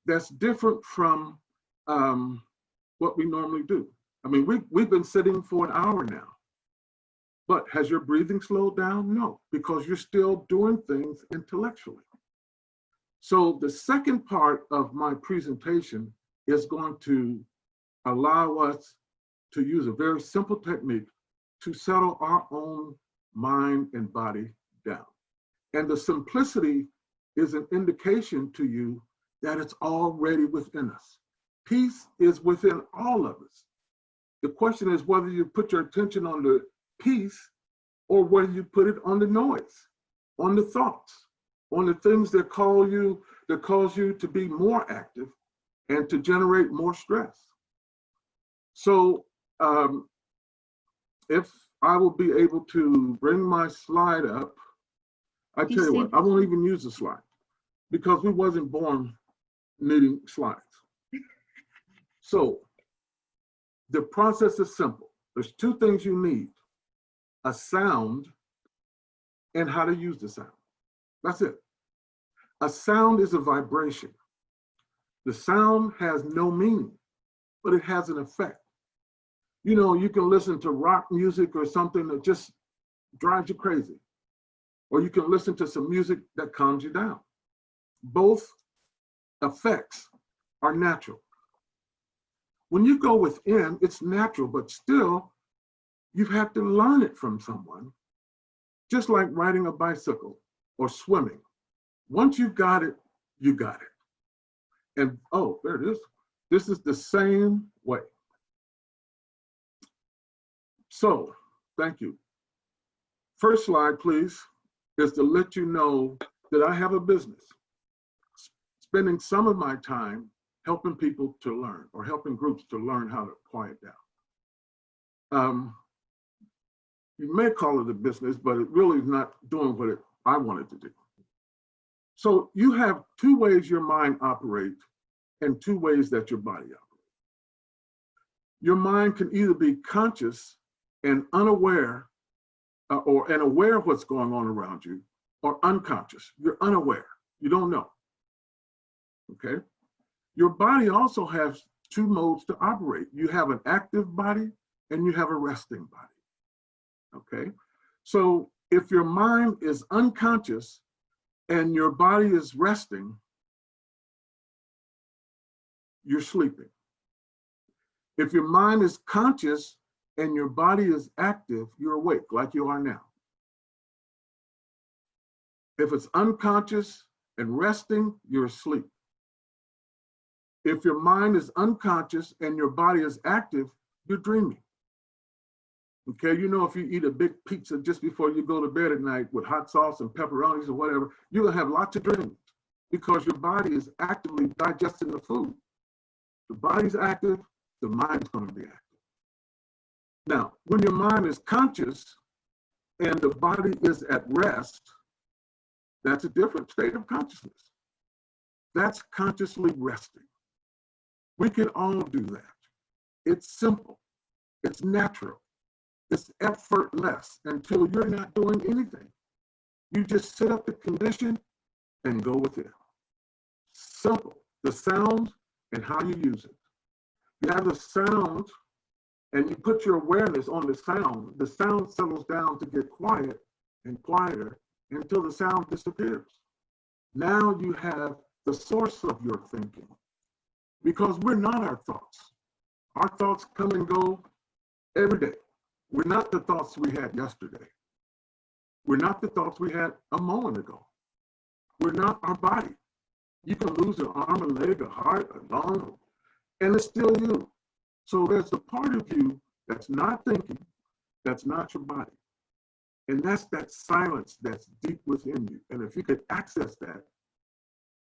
that's different from what we normally do. I mean, we've been sitting for an hour now, but has your breathing slowed down? No, because you're still doing things intellectually. So the second part of my presentation is going to allow us to use a very simple technique to settle our own mind and body down. And the simplicity is an indication to you that it's already within us. Peace is within all of us. The question is whether you put your attention on the peace or whether you put it on the noise, on the thoughts, on the things that cause you to be more active and to generate more stress. So if I will be able to bring my slide up, I tell you what, I won't even use the slide because we wasn't born needing slides. So the process is simple. There's 2 things you need: a sound and how to use the sound. That's it. A sound is a vibration. The sound has no meaning, but it has an effect. You know, you can listen to rock music or something that just drives you crazy, or you can listen to some music that calms you down. Both effects are natural. When you go within, it's natural, but still, you've had to learn it from someone, just like riding a bicycle or swimming. Once you've got it, you got it. And oh, there it is. This is the same way. So, thank you. First slide, please, is to let you know that I have a business, spending some of my time helping people to learn, or helping groups to learn how to quiet down. You may call it a business, but it really is not doing what I wanted to do. So you have 2 ways your mind operates and 2 ways that your body operates. Your mind can either be conscious and unaware, or aware of what's going on around you, or unconscious. You're unaware. You don't know. Okay? Your body also has two modes to operate. You have an active body and you have a resting body, okay? So if your mind is unconscious and your body is resting, you're sleeping. If your mind is conscious and your body is active, you're awake like you are now. If it's unconscious and resting, you're asleep. If your mind is unconscious and your body is active, you're dreaming. Okay, you know, if you eat a big pizza just before you go to bed at night with hot sauce and pepperonis or whatever, you're gonna have lots of dreams because your body is actively digesting the food. The body's active, the mind's gonna be active. Now, when your mind is conscious and the body is at rest, that's a different state of consciousness. That's consciously resting. We can all do that. It's simple, it's natural, it's effortless until you're not doing anything. You just set up the condition and go with it. Simple, the sound and how you use it. You have the sound and you put your awareness on the sound settles down to get quiet and quieter until the sound disappears. Now you have the source of your thinking. Because we're not our thoughts. Our thoughts come and go every day. We're not the thoughts we had yesterday. We're not the thoughts we had a moment ago. We're not our body. You can lose an arm, a leg, a heart, a lung, and it's still you. So there's a part of you that's not thinking, that's not your body. And that's that silence that's deep within you. And if you could access that,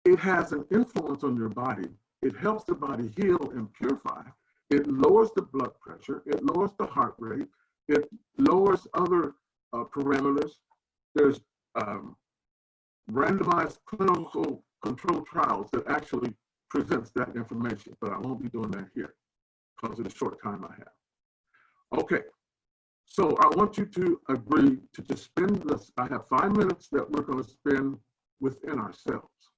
it has an influence on your body. It helps the body heal and purify. It lowers the blood pressure. It lowers the heart rate. It lowers other parameters. There's randomized clinical control trials that actually presents that information, but I won't be doing that here because of the short time I have. Okay, so I want you to agree to just spend this. I have 5 minutes that we're going to spend within ourselves.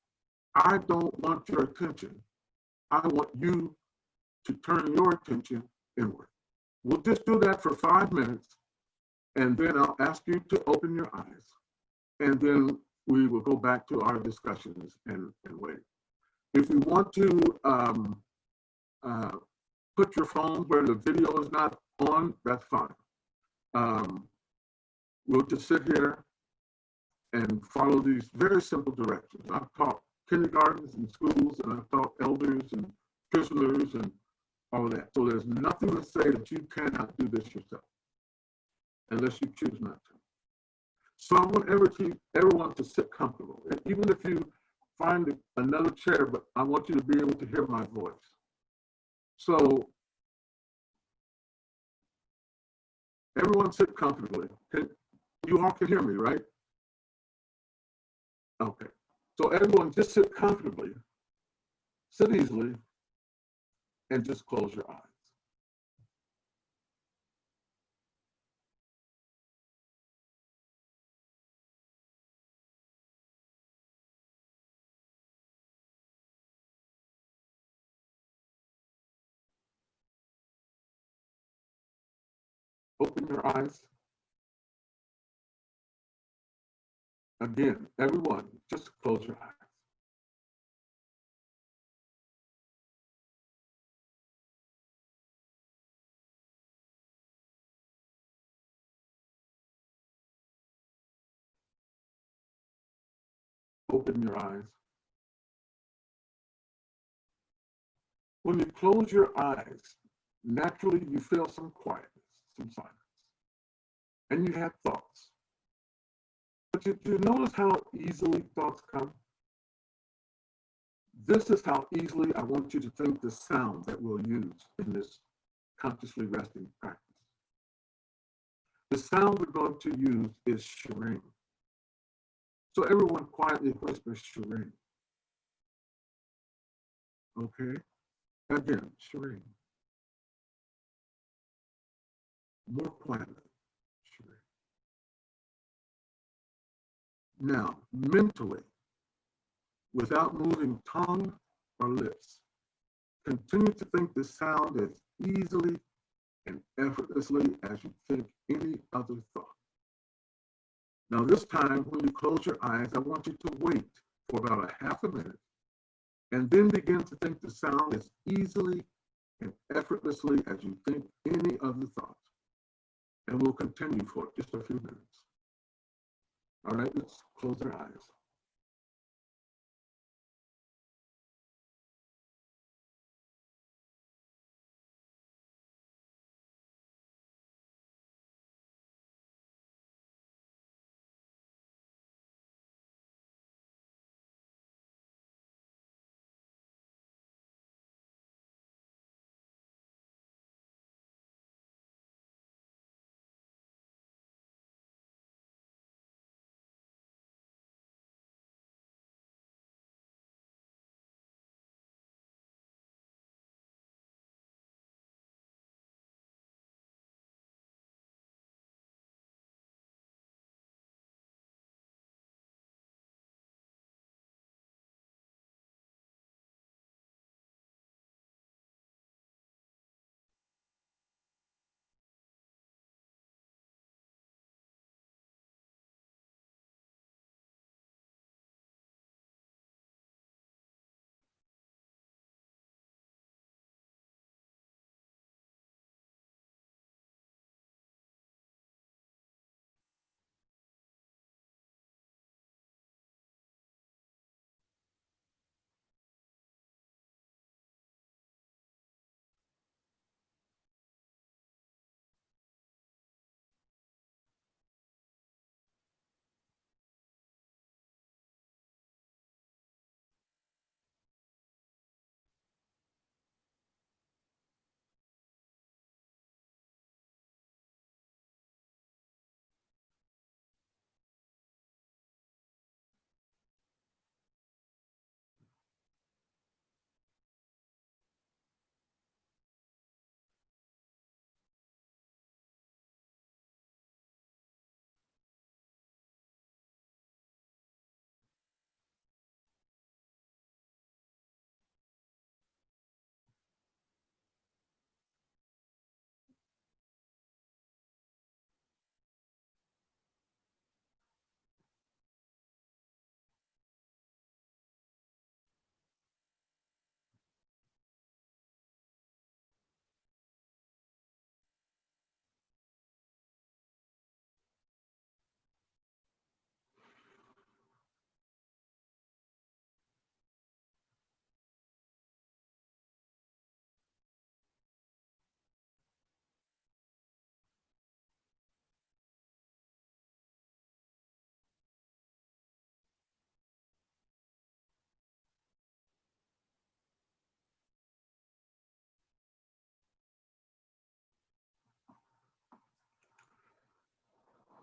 I don't want your attention. I want you to turn your attention inward. We'll just do that for 5 minutes, and then I'll ask you to open your eyes, and then we will go back to our discussions and wait. If you want to put your phone where the video is not on, that's fine. We'll just sit here and follow these very simple directions. I've taught kindergartens and schools, and I've taught elders and prisoners and all of that. So there's nothing to say that you cannot do this yourself, unless you choose not to. So I want everyone to sit comfortable. And even if you find another chair, but I want you to be able to hear my voice. So everyone sit comfortably. You all can hear me, right? Okay. So everyone just sit comfortably, sit easily, and just close your eyes. Open your eyes. Again, everyone, just close your eyes. Open your eyes. When you close your eyes, naturally you feel some quietness, some silence, and you have thoughts. But you notice how easily thoughts come? This is how easily I want you to think the sound that we'll use in this consciously resting practice. The sound we're going to use is shireen. So everyone quietly whispers shireen. Okay? Again, shireen. More quietly, shireen. Now, mentally, without moving tongue or lips, continue to think the sound as easily and effortlessly as you think any other thought. Now this time, when you close your eyes, I want you to wait for about a half a minute and then begin to think the sound as easily and effortlessly as you think any other thought. And we'll continue for just a few minutes. All right, let's close our eyes.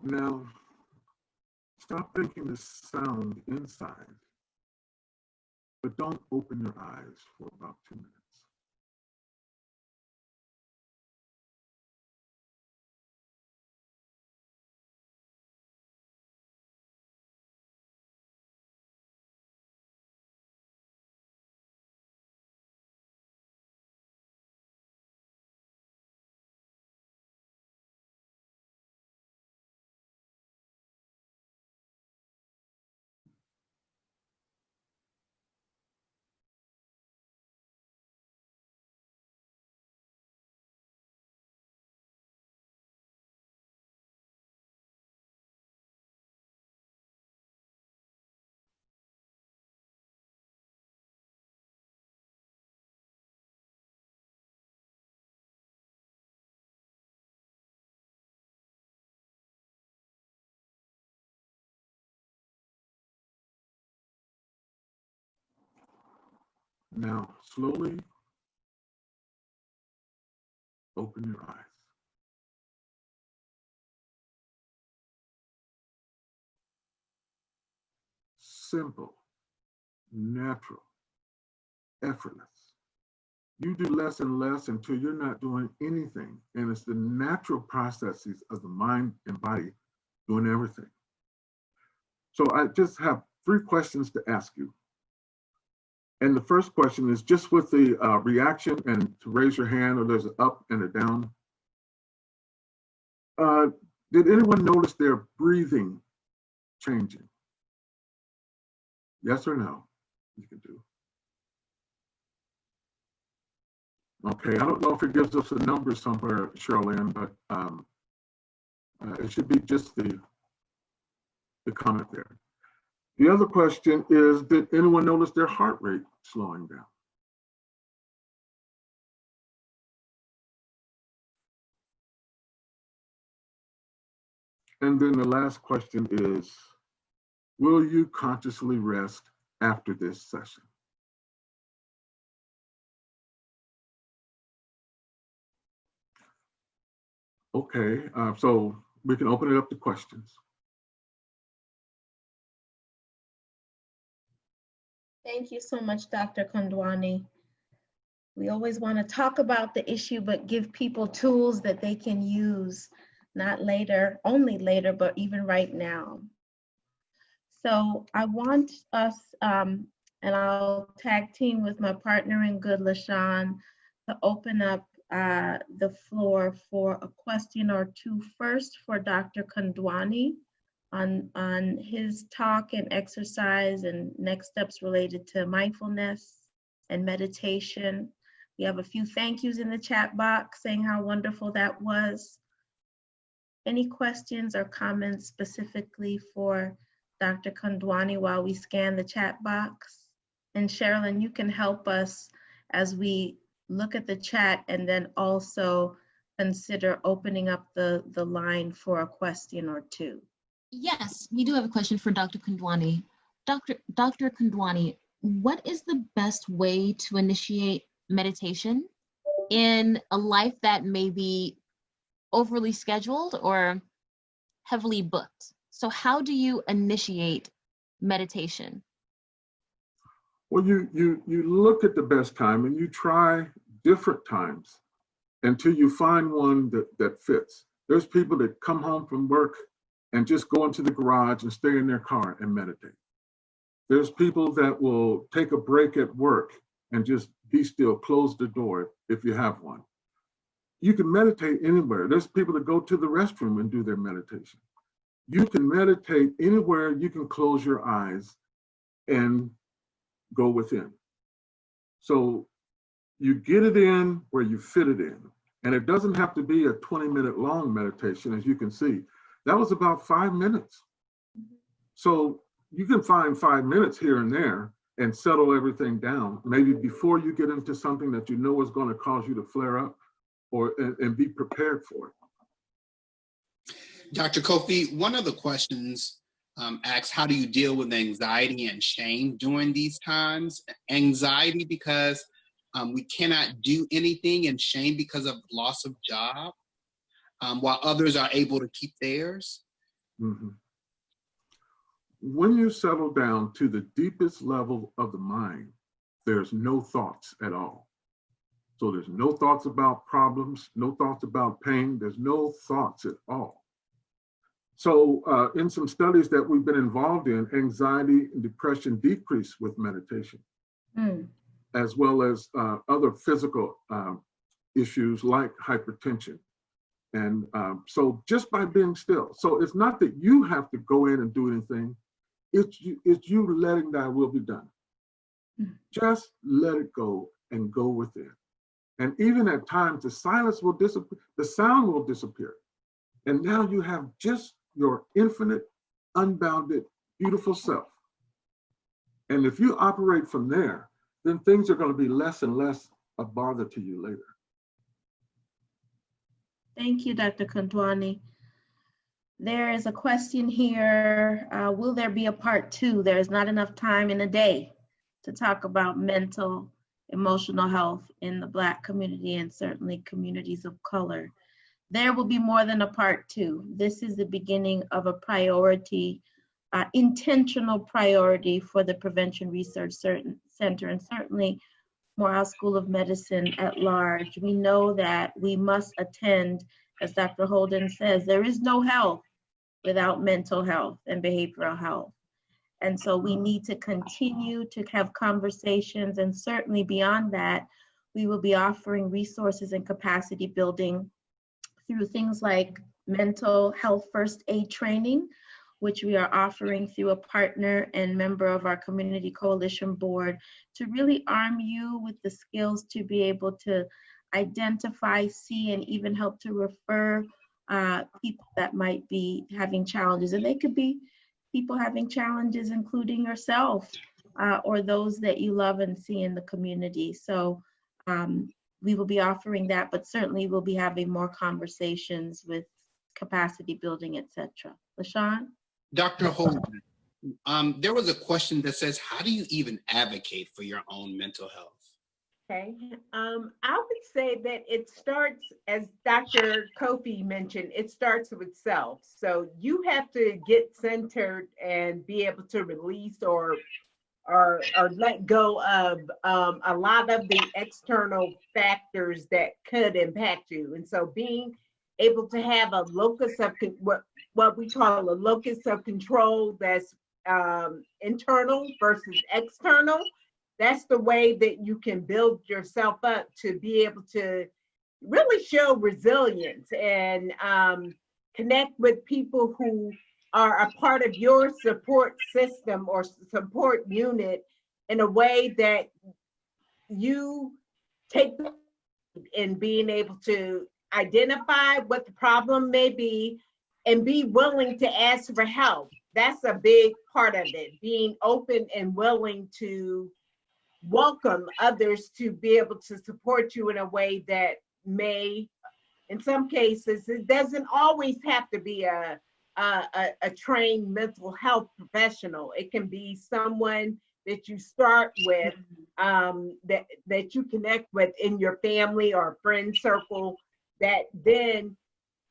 Now, stop thinking the sound inside, but don't open your eyes for about 2 minutes. Now, slowly open your eyes. Simple, natural, effortless. You do less and less until you're not doing anything. And it's the natural processes of the mind and body doing everything. So I just have 3 questions to ask you. And the first question is just with the reaction and to raise your hand, or there's an up and a down. Did anyone notice their breathing changing? Yes or no? You can do. Okay, I don't know if it gives us a number somewhere, Charlene, but it should be just the comment there. The other question is, did anyone notice their heart rate slowing down? And then the last question is, will you consciously rest after this session? Okay, so we can open it up to questions. Thank you so much, Dr. Kondwani. We always want to talk about the issue, but give people tools that they can use, not later, only later, but even right now. So I want us, and I'll tag team with my partner in good, LaShawn, to open up the floor for a question or two, first for Dr. Kondwani on his talk and exercise and next steps related to mindfulness and meditation. We have a few thank yous in the chat box saying how wonderful that was. Any questions or comments specifically for Dr. Kondwani while we scan the chat box? And Sherilyn, you can help us as we look at the chat and then also consider opening up the line for a question or two. Yes, we do have a question for Dr. Kondwani. Dr. Kondwani, what is the best way to initiate meditation in a life that may be overly scheduled or heavily booked? So how do you initiate meditation? Well, you look at the best time and you try different times until you find one that fits. There's people that come home from work and just go into the garage and stay in their car and meditate. There's people that will take a break at work and just be still, close the door if you have one. You can meditate anywhere. There's people that go to the restroom and do their meditation. You can meditate anywhere. You can close your eyes and go within. So you get it in where you fit it in. And it doesn't have to be a 20-minute long meditation, as you can see. That was about 5 minutes. So you can find 5 minutes here and there and settle everything down, maybe before you get into something that you know is going to cause you to flare up, or and be prepared for it. Dr. Kofi, one of the questions asks, how do you deal with anxiety and shame during these times? Anxiety because we cannot do anything, and shame because of loss of job, while others are able to keep theirs. Mm-hmm. When you settle down to the deepest level of the mind, there's no thoughts at all. So there's no thoughts about problems, no thoughts about pain, there's no thoughts at all. So in some studies that we've been involved in, anxiety and depression decrease with meditation, as well as other physical issues like hypertension. And so just by being still. So it's not that you have to go in and do anything, it's you letting thy will be done. Just let it go and go within. And even at times, the silence will disappear, the sound will disappear. And now you have just your infinite, unbounded, beautiful self. And if you operate from there, then things are going to be less and less a bother to you later. Thank you, Dr. Kondwani. There is a question here. Will there be a part 2? There is not enough time in a day to talk about mental, emotional health in the Black community and certainly communities of color. There will be more than a part 2. This is the beginning of a priority, intentional priority for the Prevention Research Center and certainly Morehouse School of Medicine at large. We know that we must attend, as Dr. Holden says, there is no health without mental health and behavioral health. And so we need to continue to have conversations, and certainly beyond that, we will be offering resources and capacity building through things like mental health first aid training, which we are offering through a partner and member of our Community Coalition Board, to really arm you with the skills to be able to identify, see, and even help to refer people that might be having challenges. And they could be people having challenges, including yourself or those that you love and see in the community. So we will be offering that, but certainly we'll be having more conversations with capacity building, etc. LaShawn? Dr. Holden, there was a question that says, how do you even advocate for your own mental health? Okay, I would say that it starts, as Dr. Kofi mentioned, it starts with self. So you have to get centered and be able to release or let go of a lot of the external factors that could impact you. And so being able to have a locus of what we call a locus of control that's internal versus external, that's the way that you can build yourself up to be able to really show resilience and connect with people who are a part of your support system or support unit in a way that you take in being able to identify what the problem may be and be willing to ask for help. That's a big part of it, being open and willing to welcome others to be able to support you in a way that may, in some cases, it doesn't always have to be a trained mental health professional. It can be someone that you start with, that you connect with in your family or friend circle, that then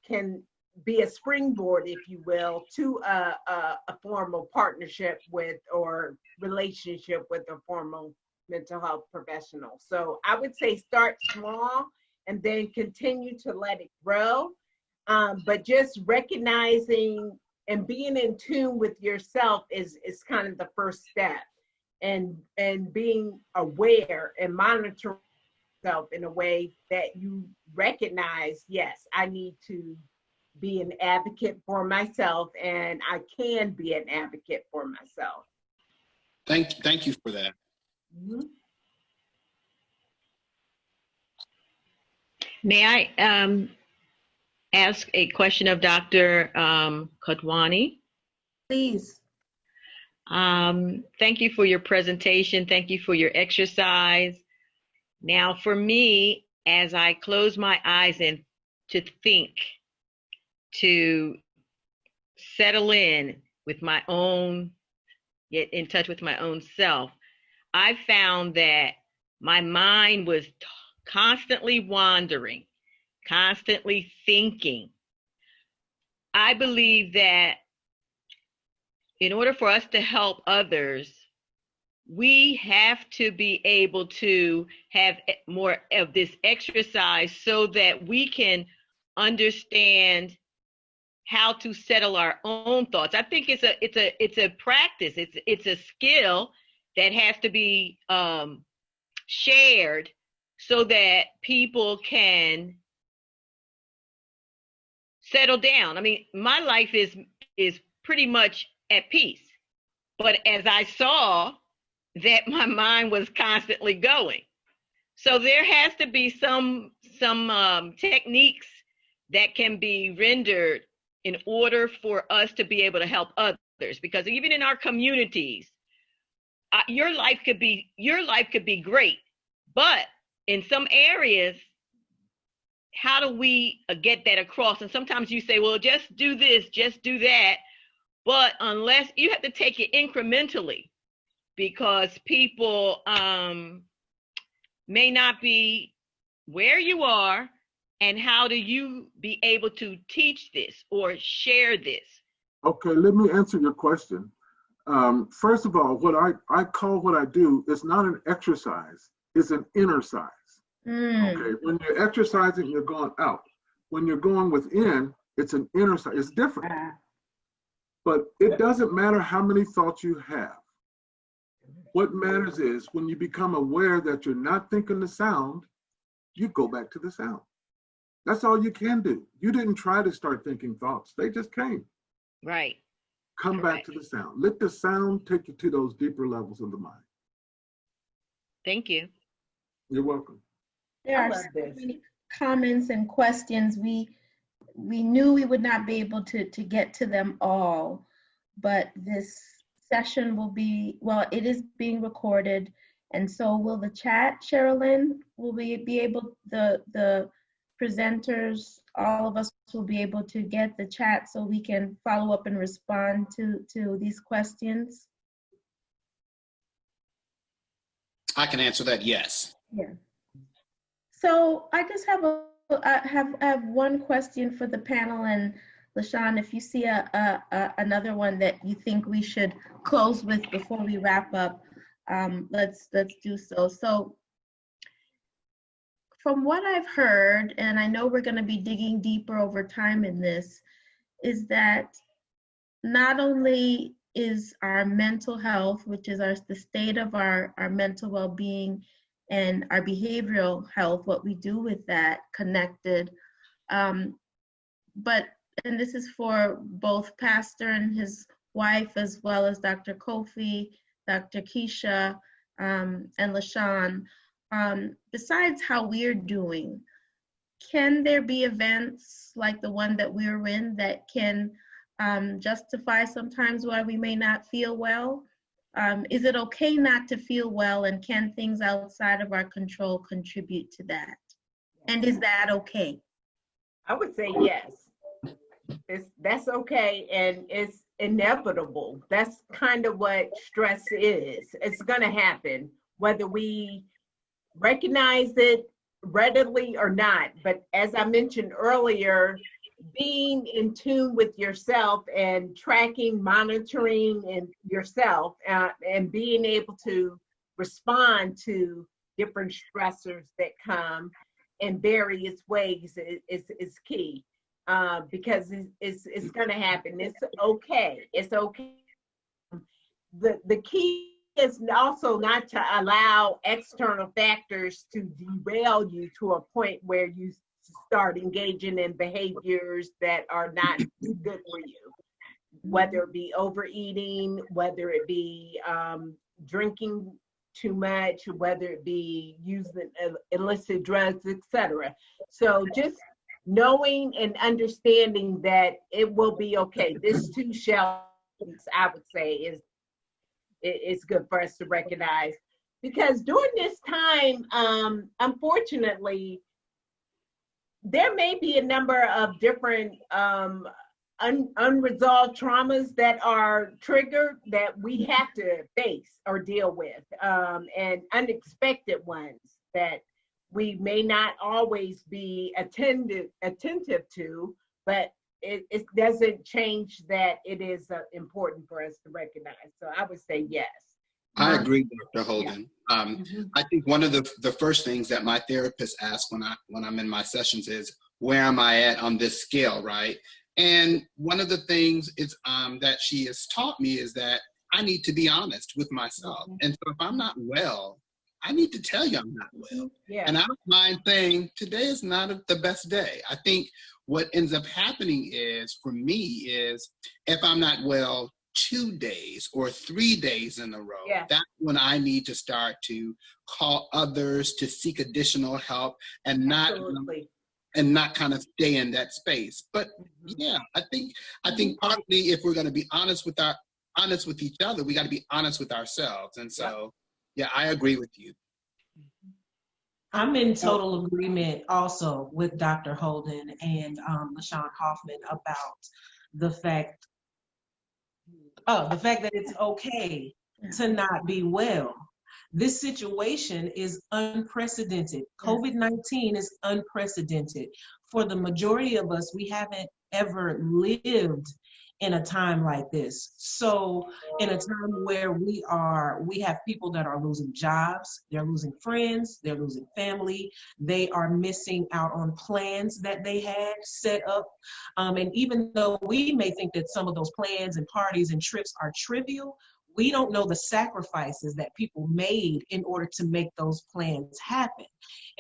can be a springboard, if you will, to a formal partnership with or relationship with a formal mental health professional. So I would say start small and then continue to let it grow. But just recognizing and being in tune with yourself is kind of the first step, and being aware and monitoring yourself in a way that you recognize, yes, I need to be an advocate for myself, and I can be an advocate for myself. Thank you for that. Mm-hmm. May I ask a question of Dr. Kondwani? Please. Thank you for your presentation. Thank you for your exercise. Now, for me, as I close my eyes and to think, to settle in with my own, get in touch with my own self, I found that my mind was constantly wandering, constantly thinking. I believe that in order for us to help others, we have to be able to have more of this exercise so that we can understand how to settle our own thoughts. I think it's a practice. It's a skill that has to be shared so that people can settle down. I mean, my life is pretty much at peace, but as I saw that my mind was constantly going, so there has to be some techniques that can be rendered in order for us to be able to help others. Because even in our communities, your life could be great, but in some areas, how do we get that across? And sometimes you say, well, just do this, just do that. But unless you have to take it incrementally, because people may not be where you are, and how do you be able to teach this or share this? Okay, let me answer your question. First of all, what I call what I do is not an exercise, it's an inner size. Okay, when you're exercising, you're going out. When you're going within, it's an inner size, it's different. But it doesn't matter how many thoughts you have. What matters is when you become aware that you're not thinking the sound, you go back to the sound. That's all you can do. You didn't try to start thinking thoughts. They just came. Right. Come back to the sound. Let the sound take you to those deeper levels of the mind. Thank you. You're welcome. There are so many comments and questions. We knew we would not be able to get to them all, but this session will be, well, it is being recorded, and so will the chat, Sherilyn. Will we be able, the presenters, all of us will be able to get the chat so we can follow up and respond to these questions? I can answer that, yes. Yeah. So I just have I have one question for the panel, and LaShawn, if you see another one that you think we should close with before we wrap up, let's do so. So from what I've heard, and I know we're going to be digging deeper over time in this, is that not only is our mental health, which is the state of our mental well-being, and our behavioral health, what we do with that, connected. But, and this is for both Pastor and his wife, as well as Dr. Kofi, Dr. Keisha, and LaShawn. Besides how we're doing, can there be events like the one that we're in that can justify sometimes why we may not feel well? Is it okay not to feel well, and can things outside of our control contribute to that? And is that okay? I would say yes. That's okay, and it's inevitable. That's kind of what stress is. It's going to happen, whether we recognize it readily or not. But as I mentioned earlier, being in tune with yourself and tracking, monitoring and yourself, and being able to respond to different stressors that come in various ways is key, because it's going to happen. It's okay. It's okay. The key is also not to allow external factors to derail you to a point where you start engaging in behaviors that are not good for you, whether it be overeating, whether it be drinking too much, whether it be using illicit drugs, etc. So just knowing and understanding that it will be okay. This too shall, I would say, it's good for us to recognize, because during this time, unfortunately, there may be a number of different unresolved traumas that are triggered that we have to face or deal with, and unexpected ones that we may not always be attentive to, but it doesn't change that it is important for us to recognize. So I would say yes. I agree, Dr. Holden. Yeah. I think one of the first things that my therapist asks when I'm in my sessions is, where am I at on this scale, right? And one of the things is that she has taught me is that I need to be honest with myself. And so if I'm not well, I need to tell you I'm not well. Yeah. And I don't mind saying today is not the best day. I think what ends up happening is, for me, is if I'm not well 2 days or 3 days in a row, yeah, that's when I need to start to call others to seek additional help and not kind of stay in that space. But yeah, I think partly if we're going to be honest with each other, we got to be honest with ourselves. And so, yeah, I agree with you. I'm in total agreement also with Dr. Holden and LaShawn Hoffman about the fact that it's okay to not be well. This situation is unprecedented. COVID-19 is unprecedented. For the majority of us, we haven't ever lived in a time like this. So in a time where we have people that are losing jobs, they're losing friends, they're losing family, they are missing out on plans that they had set up. And even though we may think that some of those plans and parties and trips are trivial, we don't know the sacrifices that people made in order to make those plans happen.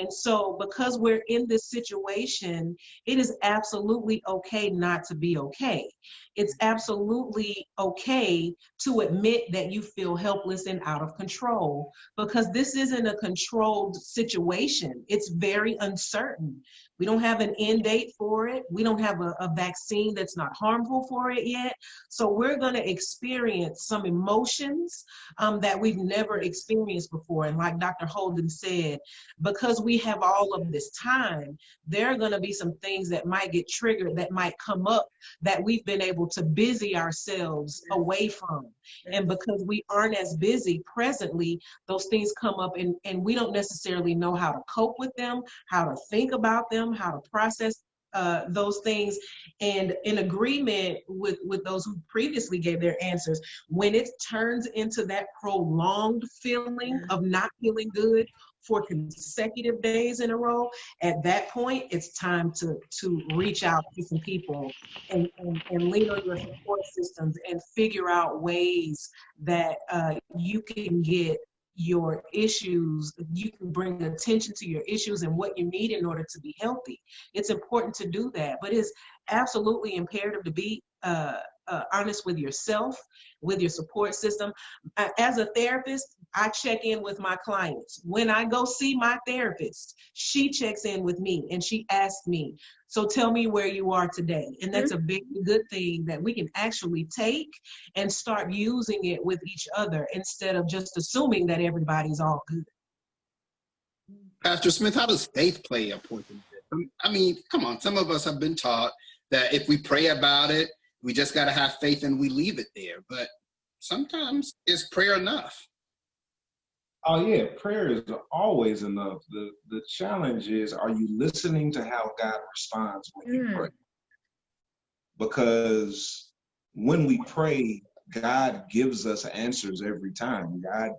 And so because we're in this situation, it is absolutely okay not to be okay. It's absolutely okay to admit that you feel helpless and out of control, because this isn't a controlled situation. It's very uncertain. We don't have an end date for it. We don't have a vaccine that's not harmful for it yet. So we're going to experience some emotions that we've never experienced before. And like Dr. Holden said, because we have all of this time, there are going to be some things that might get triggered, that might come up, that we've been able to busy ourselves away from. And because we aren't as busy presently, those things come up and we don't necessarily know how to cope with them, how to think about them, how to process those things. And in agreement with those who previously gave their answers, when it turns into that prolonged feeling of not feeling good for consecutive days in a row, at that point, it's time to reach out to some people and lean on your support systems and figure out ways that you can get your issues, you can bring attention to your issues and what you need in order to be healthy. It's important to do that, but it's absolutely imperative to be honest with yourself, with your support system. As a therapist, I check in with my clients. When I go see my therapist, she checks in with me and she asks me, so tell me where you are today. And that's a big good thing that we can actually take and start using it with each other instead of just assuming that everybody's all good. Pastor Smith, how does faith play a point in this? I mean, come on, some of us have been taught that if we pray about it, we just got to have faith and we leave it there. But sometimes is prayer enough? Oh yeah, prayer is always enough. The challenge is, are you listening to how God responds when you pray? Because when we pray, God gives us answers every time. God,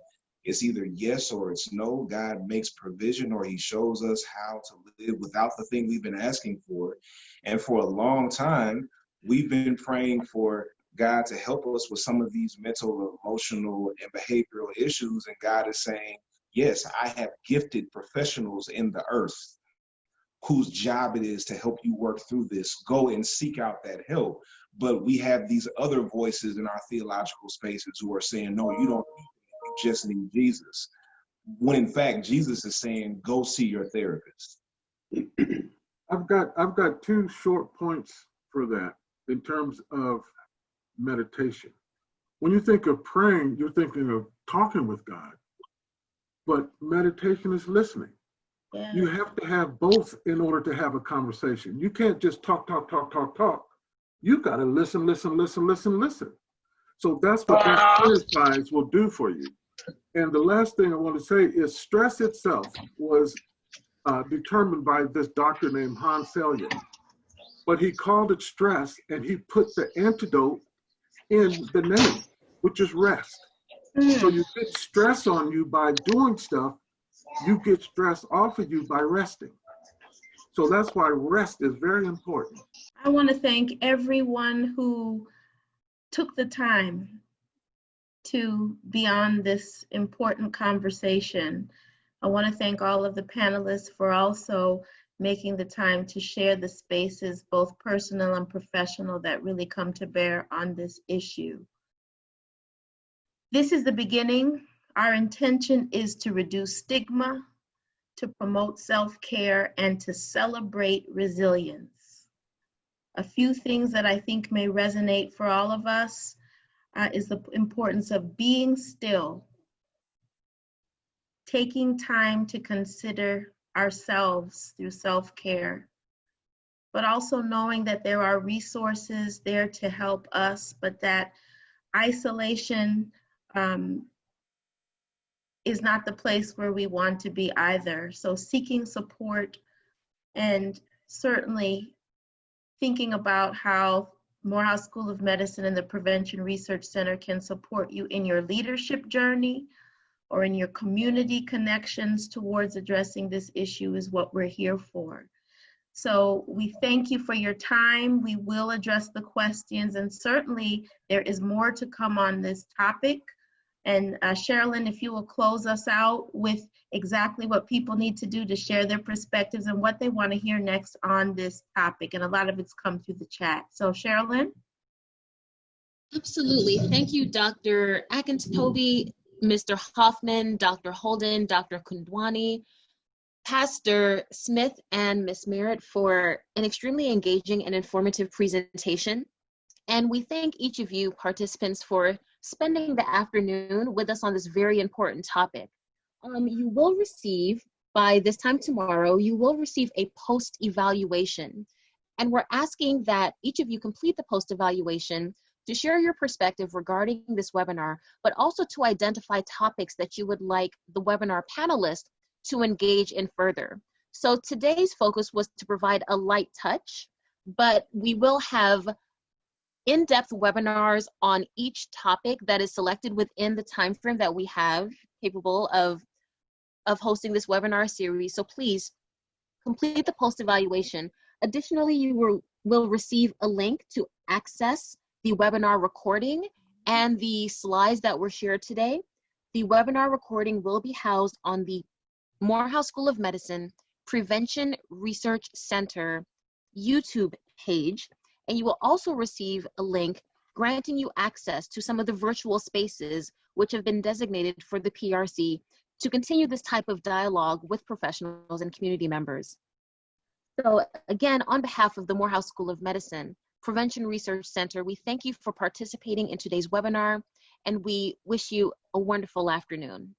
it's either yes or it's no. God makes provision or he shows us how to live without the thing we've been asking for. And for a long time, we've been praying for God to help us with some of these mental, emotional, and behavioral issues. And God is saying, yes, I have gifted professionals in the earth whose job it is to help you work through this. Go and seek out that help. But we have these other voices in our theological spaces who are saying, no, you don't need me, you just need Jesus. When in fact, Jesus is saying, go see your therapist. I've got two short points for that in terms of meditation. When you think of praying, you're thinking of talking with God, but meditation is listening. Yeah. You have to have both in order to have a conversation. You can't just talk. You've got to listen. So that's what that exercise will do for you. And the last thing I want to say is stress itself was determined by this doctor named Hans Selye. But he called it stress, and he put the antidote in the name, which is rest. So you get stress on you by doing stuff, you get stress off of you by resting. So that's why rest is very important. I want to thank everyone who took the time to be on this important conversation. I want to thank all of the panelists for also making the time to share the spaces, both personal and professional, that really come to bear on this issue. This is the beginning. Our intention is to reduce stigma, to promote self-care, and to celebrate resilience. A few things that I think may resonate for all of us is the importance of being still, taking time to consider ourselves through self-care, but also knowing that there are resources there to help us, but that isolation is not the place where we want to be either. So seeking support and certainly thinking about how Morehouse School of Medicine and the Prevention Research Center can support you in your leadership journey or in your community connections towards addressing this issue is what we're here for. So we thank you for your time. We will address the questions, and certainly there is more to come on this topic. And Sherilyn, if you will close us out with exactly what people need to do to share their perspectives and what they want to hear next on this topic. And a lot of it's come through the chat. So Sherilyn? Absolutely. Thank you, Dr. Akintobi, Mr. Hoffman, Dr. Holden, Dr. Kondwani, Pastor Smith, and Ms. Merritt for an extremely engaging and informative presentation. And we thank each of you participants for spending the afternoon with us on this very important topic. You will receive, by this time tomorrow, you will receive a post-evaluation. And we're asking that each of you complete the post-evaluation to share your perspective regarding this webinar, but also to identify topics that you would like the webinar panelists to engage in further. So today's focus was to provide a light touch, but we will have in-depth webinars on each topic that is selected within the time frame that we have capable of hosting this webinar series. So please complete the post-evaluation. Additionally, you will receive a link to access the webinar recording and the slides that were shared today. The webinar recording will be housed on the Morehouse School of Medicine Prevention Research Center YouTube page, and you will also receive a link granting you access to some of the virtual spaces which have been designated for the PRC to continue this type of dialogue with professionals and community members. So again, on behalf of the Morehouse School of Medicine Prevention Research Center, we thank you for participating in today's webinar, and we wish you a wonderful afternoon.